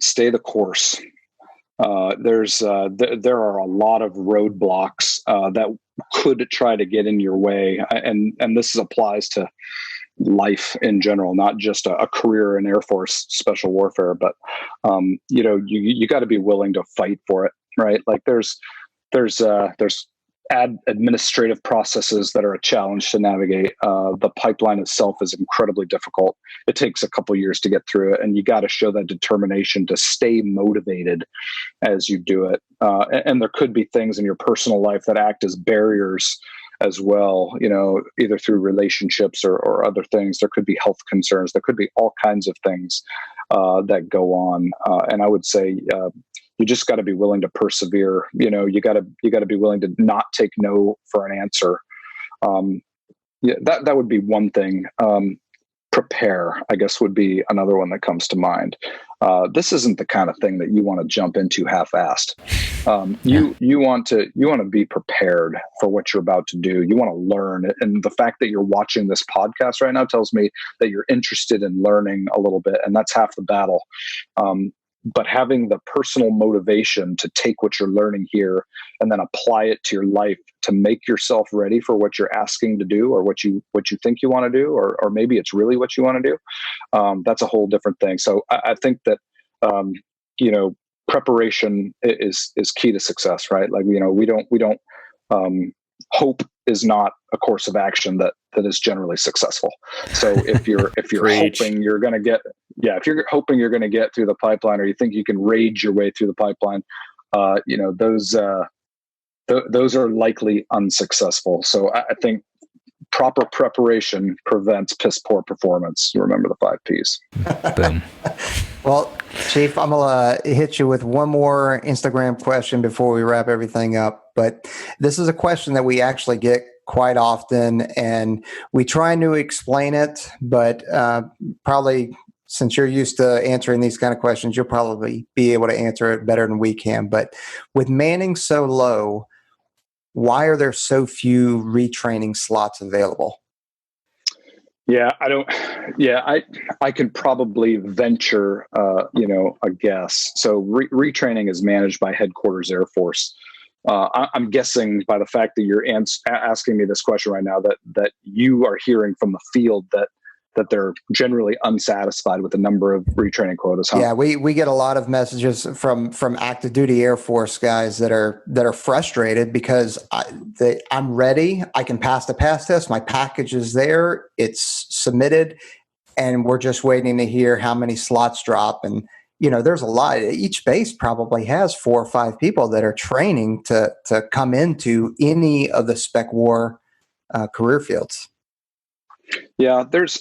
stay the course. There are a lot of roadblocks that could try to get in your way, and this applies to life in general, not just a career in Air Force Special Warfare, but you got to be willing to fight for it, right? Like there's administrative processes that are a challenge to navigate. The pipeline itself is incredibly difficult. It takes a couple years to get through it, and you got to show that determination to stay motivated as you do it. And there could be things in your personal life that act as barriers as well, either through relationships or other things. There could be health concerns. There could be all kinds of things that go on. And I would say, you just got to be willing to persevere. You got to be willing to not take no for an answer. That would be one thing. Prepare, I guess, would be another one that comes to mind. This isn't the kind of thing that you want to jump into half-assed. You want to be prepared for what you're about to do. You want to learn, and the fact that you're watching this podcast right now tells me that you're interested in learning a little bit, and that's half the battle. But having the personal motivation to take what you're learning here and then apply it to your life to make yourself ready for what you're asking to do, or what you think you want to do, or maybe it's really what you want to do. That's a whole different thing. So I think that, preparation is key to success, right? Like, we don't hope is not a course of action that is generally successful. So if you're hoping you're going to get, if you're hoping you're going to get through the pipeline, or you think you can rage your way through the pipeline, those are likely unsuccessful. So I think proper preparation prevents piss poor performance. You remember the 5 Ps. Boom. Well, Chief, I'm going to hit you with one more Instagram question before we wrap everything up. But this is a question that we actually get quite often, and we try to explain it, but probably since you're used to answering these kind of questions, you'll probably be able to answer it better than we can. But with manning so low, why are there so few retraining slots available? Yeah, I can probably venture, a guess. So retraining is managed by Headquarters Air Force. I'm guessing by the fact that you're asking me this question right now that you are hearing from the field that they're generally unsatisfied with the number of retraining quotas. Huh? Yeah, we get a lot of messages from active duty Air Force guys that are frustrated because I'm ready. I can pass the pass test. My package is there. It's submitted, and we're just waiting to hear how many slots drop. And there's a lot. Each base probably has 4 or 5 people that are training to come into any of the spec war career fields. Yeah, there's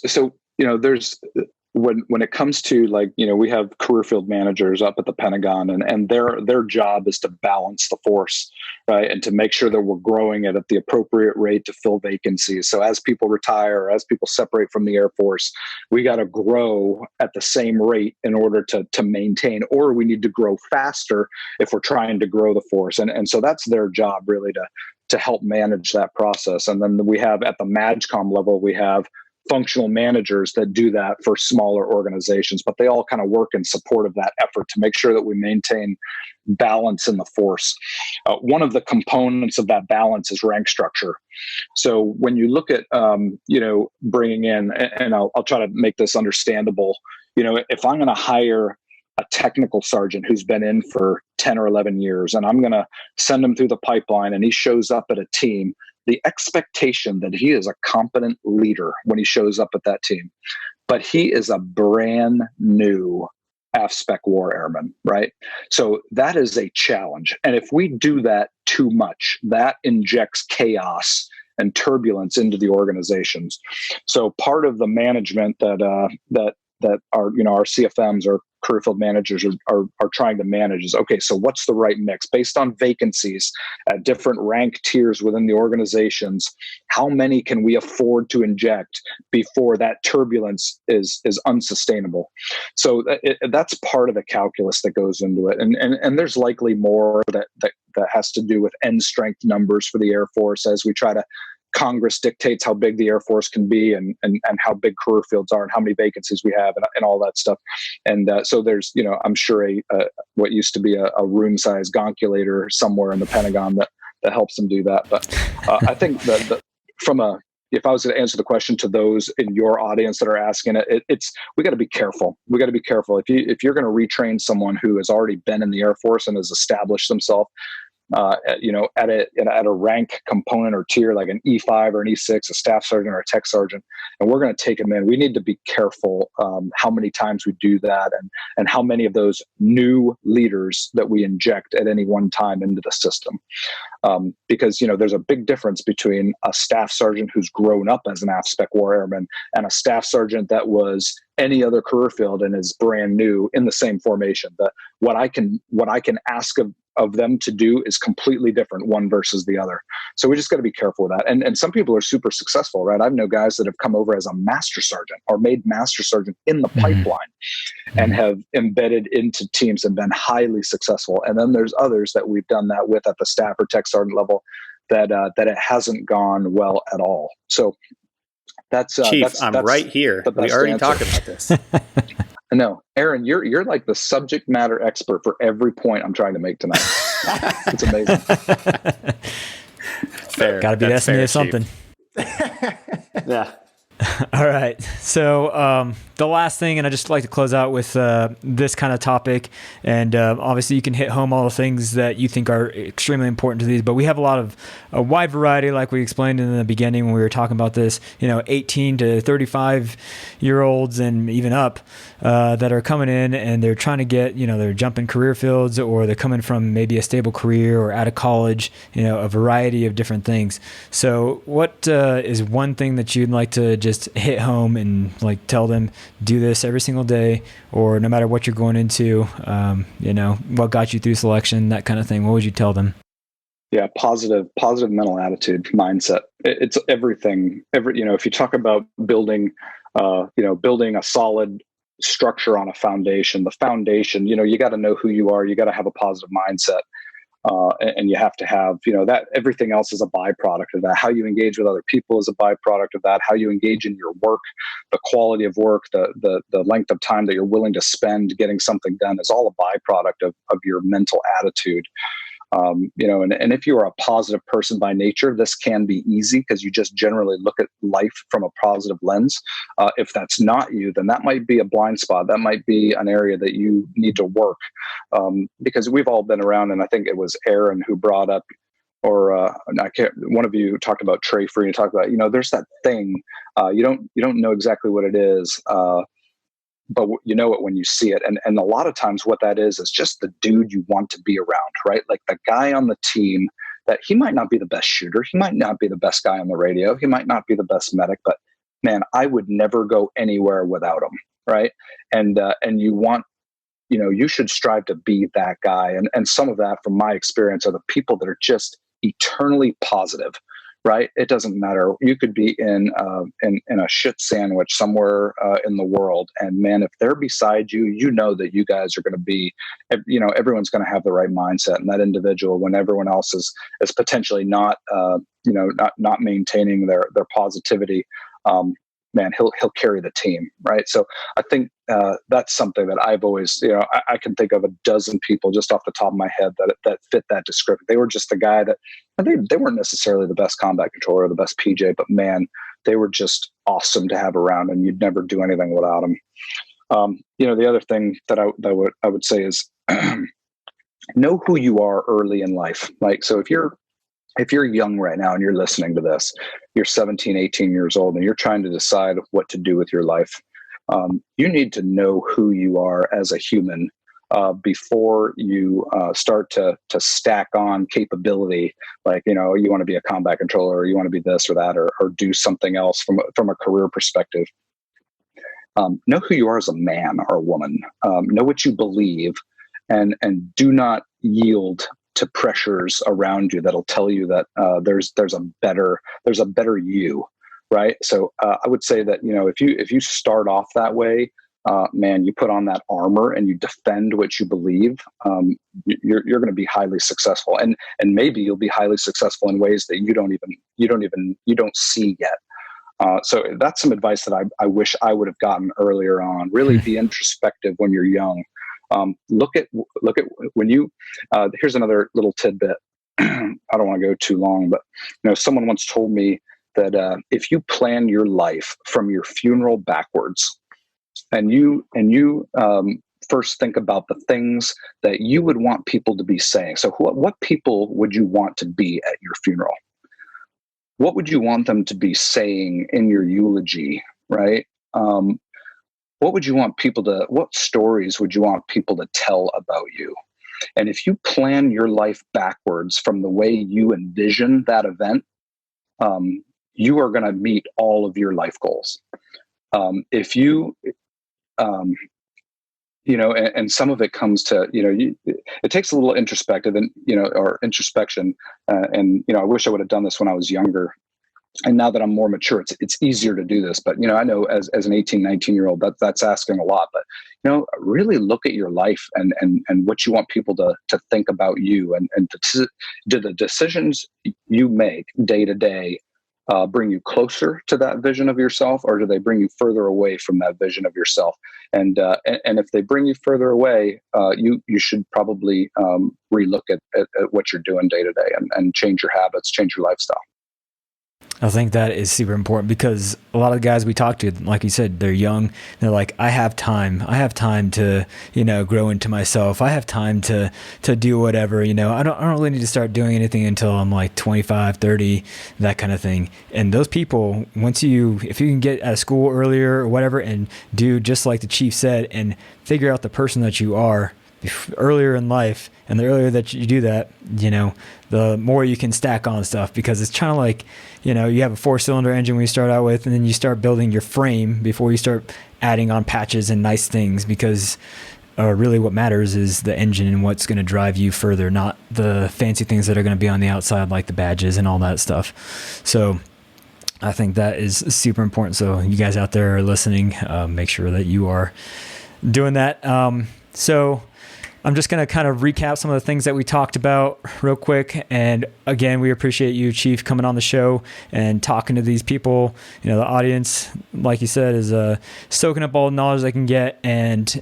when it comes to we have career field managers up at the Pentagon, and their job is to balance the force, right, and to make sure that we're growing it at the appropriate rate to fill vacancies. So as people retire, or as people separate from the Air Force, we got to grow at the same rate in order to maintain, or we need to grow faster if we're trying to grow the force. And so that's their job, really, to help manage that process. And then we have at the MAGCOM level, we have functional managers that do that for smaller organizations, but they all kind of work in support of that effort to make sure that we maintain balance in the force. One of the components of that balance is rank structure. So when you look at, bringing in, and I'll try to make this understandable, if I'm going to hire a technical sergeant who's been in for 10 or 11 years, and I'm going to send him through the pipeline, and he shows up at a team, the expectation that he is a competent leader when he shows up at that team, but he is a brand new AFSPEC war airman, right? So that is a challenge. And if we do that too much, that injects chaos and turbulence into the organizations. So part of the management that our CFMs or career field managers are trying to manage is, okay, so what's the right mix based on vacancies at different rank tiers within the organizations? How many can we afford to inject before that turbulence is unsustainable? So that's part of the calculus that goes into it. And there's likely more that has to do with end strength numbers for the Air Force as we try to Congress dictates how big the Air Force can be and how big career fields are and how many vacancies we have and all that stuff. And so there's, I'm sure what used to be a room size gonculator somewhere in the Pentagon that helps them do that. But I think that if I was to answer the question to those in your audience that are asking it's we got to be careful. We got to be careful. If you're going to retrain someone who has already been in the Air Force and has established themselves, at a rank component or tier like an E5 or an E6, a staff sergeant or a tech sergeant, and we're going to take them in. We need to be careful how many times we do that and how many of those new leaders that we inject at any one time into the system. Because, there's a big difference between a staff sergeant who's grown up as an AFSPEC war airman and a staff sergeant that was any other career field and is brand new in the same formation. What I can ask of them to do is completely different, one versus the other. So we just got to be careful with that. And some people are super successful, right? I know guys that have come over as a master sergeant or made master sergeant in the pipeline and have embedded into teams and been highly successful. And then there's others that we've done that with at the staff or tech sergeant level that it hasn't gone well at all. So that's Chief, I'm right here. We already talked about this. No, Aaron, you're like the subject matter expert for every point I'm trying to make tonight. It's amazing. Fair. Got to be asking you something. Yeah. All right. So the last thing, and I just like to close out with this kind of topic, and obviously you can hit home all the things that you think are extremely important to these, but we have a wide variety, like we explained in the beginning when we were talking about this, 18 to 35-year-olds and even up that are coming in and they're trying to get, they're jumping career fields, or they're coming from maybe a stable career or out of college, a variety of different things. So what is one thing that you'd like to just hit home and like tell them, do this every single day, or no matter what you're going into, what got you through selection, that kind of thing? What would you tell them? Yeah, positive mental attitude, mindset. It's everything. If you talk about building a solid structure on a foundation, the foundation, you got to know who you are. You got to have a positive mindset. And you have to have, that everything else is a byproduct of that. How you engage with other people is a byproduct of that. How you engage in your work, the quality of work, the length of time that you're willing to spend getting something done is all a byproduct of your mental attitude. And if you are a positive person by nature, this can be easy because you just generally look at life from a positive lens. If that's not you, then that might be a blind spot. That might be an area that you need to work, because we've all been around, and I think it was Aaron who brought up, or one of you talked about tray free, and talked about, there's that thing, you don't know exactly what it is, but you know it when you see it. And a lot of times what that is just the dude you want to be around, right? Like the guy on the team that he might not be the best shooter. He might not be the best guy on the radio. He might not be the best medic, but man, I would never go anywhere without him. Right. And you want, you should strive to be that guy. And some of that from my experience are the people that are just eternally positive. Right. It doesn't matter. You could be in a shit sandwich somewhere in the world. And man, if they're beside you, you know that you guys are going to be, everyone's going to have the right mindset. And that individual, when everyone else is potentially not maintaining their positivity, man, he'll carry the team. Right. So I think that's something that I've always, I can think of a dozen people just off the top of my head that fit that description. They were just the guy that, they weren't necessarily the best combat controller or the best PJ, but man, they were just awesome to have around, and you'd never do anything without them. The other thing that I would say is know who you are early in life. Like, so if you're young right now and you're listening to this, you're 17, 18 years old, and you're trying to decide what to do with your life. You need to know who you are as a human before you start to stack on capability. Like, you want to be a combat controller, or you want to be this or that, or do something else from a career perspective. Know who you are as a man or a woman. Know what you believe, and do not yield to pressures around you that'll tell you that there's a better you, right? So I would say that if you start off that way, man, you put on that armor and you defend what you believe, you're going to be highly successful, and maybe you'll be highly successful in ways that you don't see yet. So that's some advice that I wish I would have gotten earlier on. Really be introspective when you're young. Look at when you, here's another little tidbit. I don't want to go too long, but someone once told me that if you plan your life from your funeral backwards, and you first think about the things that you would want people to be saying. So what people would you want to be at your funeral? What would you want them to be saying in your eulogy, right? What would you want what stories would you want people to tell about you? And if you plan your life backwards from the way you envision that event, you are going to meet all of your life goals. If you, and some of it comes to, it takes a little introspective and, or introspection. I wish I would have done this when I was younger. And now that I'm more mature, it's easier to do this. But, I know as an 18, 19-year-old, that's asking a lot. But, really look at your life and what you want people to think about you. And do the decisions you make day to day bring you closer to that vision of yourself, or do they bring you further away from that vision of yourself? And if they bring you further away, you should probably relook at what you're doing day to day and change your habits, change your lifestyle. I think that is super important because a lot of the guys we talk to, like you said, they're young. They're like, I have time. I have time to, grow into myself. I have time to do whatever, I don't really need to start doing anything until I'm like 25, 30, that kind of thing. And those people, if you can get out of school earlier or whatever and do just like the chief said and figure out the person that you are earlier in life, and the earlier that you do that, the more you can stack on stuff, because it's kind of like, you have a 4-cylinder engine when you start out with, and then you start building your frame before you start adding on patches and nice things, because really what matters is the engine and what's going to drive you further, not the fancy things that are going to be on the outside, like the badges and all that stuff. So I think that is super important. So you guys out there are listening, make sure that you are doing that. So I'm just going to kind of recap some of the things that we talked about real quick. And again, we appreciate you, Chief, coming on the show and talking to these people. The audience, like you said, is soaking up all the knowledge they can get. And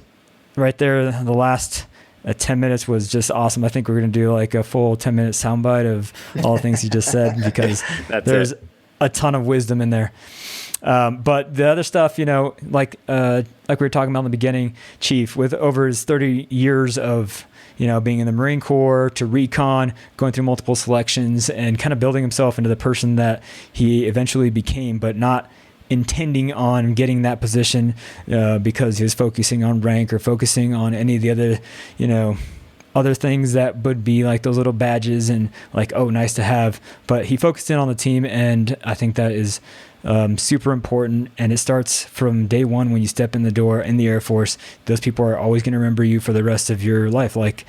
right there, the last 10 minutes was just awesome. I think we're going to do like a full 10-minute soundbite of all the things you just said, because there's a ton of wisdom in there. But the other stuff, like we were talking about in the beginning, Chief, with over his 30 years of, being in the Marine Corps to recon, going through multiple selections and kind of building himself into the person that he eventually became, but not intending on getting that position because he was focusing on rank or focusing on any of the other, other things that would be like those little badges and like, oh, nice to have. But he focused in on the team, and I think that is super important. And it starts from day one when you step in the door in the Air Force. Those people are always going to remember you for the rest of your life, like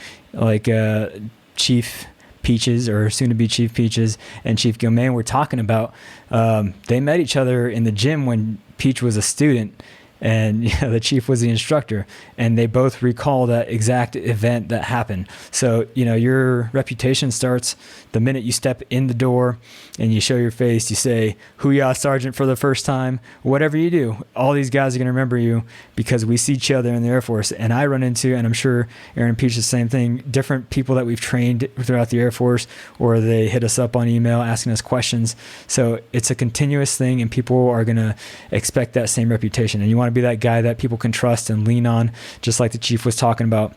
Chief Peaches, or soon to be Chief Peaches, and Chief Guilmain were talking about. They met each other in the gym when Peach was a student, and the chief was the instructor, and they both recall that exact event that happened. So, your reputation starts the minute you step in the door and you show your face, you say, "Hoo-yah, Sergeant," for the first time. Whatever you do, all these guys are going to remember you because we see each other in the Air Force. And I run into, and I'm sure Aaron and Peach the same thing, different people that we've trained throughout the Air Force, or they hit us up on email asking us questions. So it's a continuous thing, and people are going to expect that same reputation. And you want to be that guy that people can trust and lean on, just like the chief was talking about.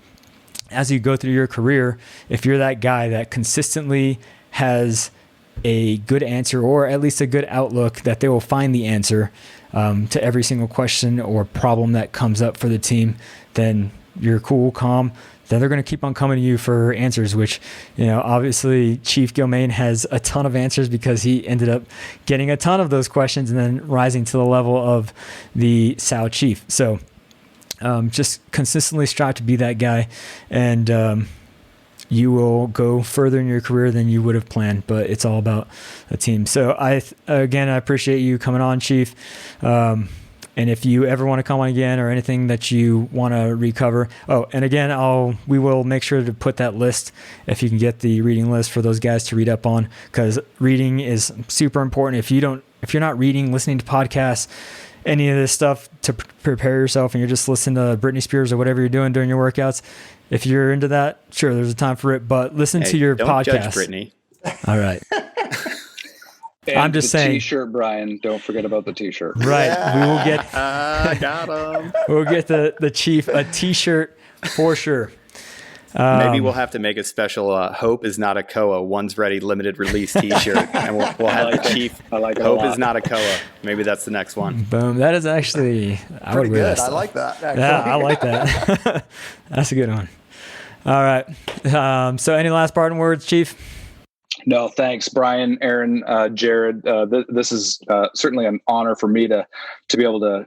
As you go through your career, if you're that guy that consistently has a good answer, or at least a good outlook that they will find the answer to every single question or problem that comes up for the team, then you're cool, calm. Then they're going to keep on coming to you for answers, which, obviously Chief Guilmain has a ton of answers because he ended up getting a ton of those questions and then rising to the level of the SOW chief. So just consistently strive to be that guy, and you will go further in your career than you would have planned, but it's all about a team. So I appreciate you coming on, Chief. And if you ever want to come on again, or anything that you want to recover. Oh, and again, we will make sure to put that list, if you can get the reading list, for those guys to read up on, because reading is super important. If you're not reading, listening to podcasts, any of this stuff to prepare yourself, and you're just listening to Britney Spears or whatever you're doing during your workouts, if you're into that, sure, there's a time for it, but listen to your podcast. Don't judge Britney. All right. And I'm just saying. T-shirt, Brian. Don't forget about the T-shirt. Right. Yeah. We will get. Got him. We'll get the chief a T-shirt for sure. Maybe we'll have to make a special "Hope is not a COA" one's ready limited release T-shirt, and we'll have the chief. I like it. Hope is not a COA. Maybe that's the next one. Boom. That is actually Pretty good. I like that. Actually. Yeah, I like that. That's a good one. All right. So, any last parting words, Chief? No, thanks, Brian, Aaron, Jared. This is certainly an honor for me to be able to,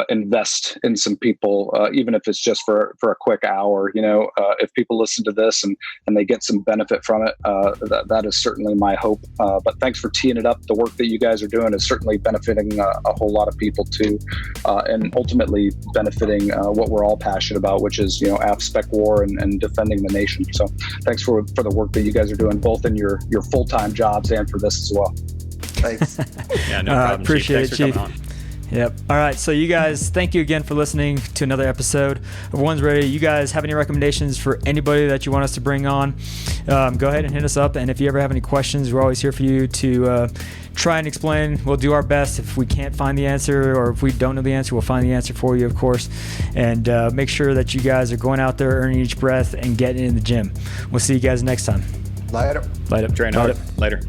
invest in some people, even if it's just for a quick hour. If people listen to this and they get some benefit from it, that is certainly my hope. But thanks for teeing it up. The work that you guys are doing is certainly benefiting a whole lot of people too, and ultimately benefiting what we're all passionate about, which is AF-Spec war and defending the nation. So thanks for the work that you guys are doing, both in your full-time jobs and for this as well. Thanks. Yeah, no problem. Appreciate Chief. it, Thanks for Chief. coming on. Yep. All right. So you guys, thank you again for listening to another episode of One's Ready. You guys have any recommendations for anybody that you want us to bring on? Go ahead and hit us up. And if you ever have any questions, we're always here for you to try and explain. We'll do our best. If we can't find the answer, or if we don't know the answer, we'll find the answer for you, of course. And make sure that you guys are going out there, earning each breath, and getting in the gym. We'll see you guys next time. Later. Train hard. Later.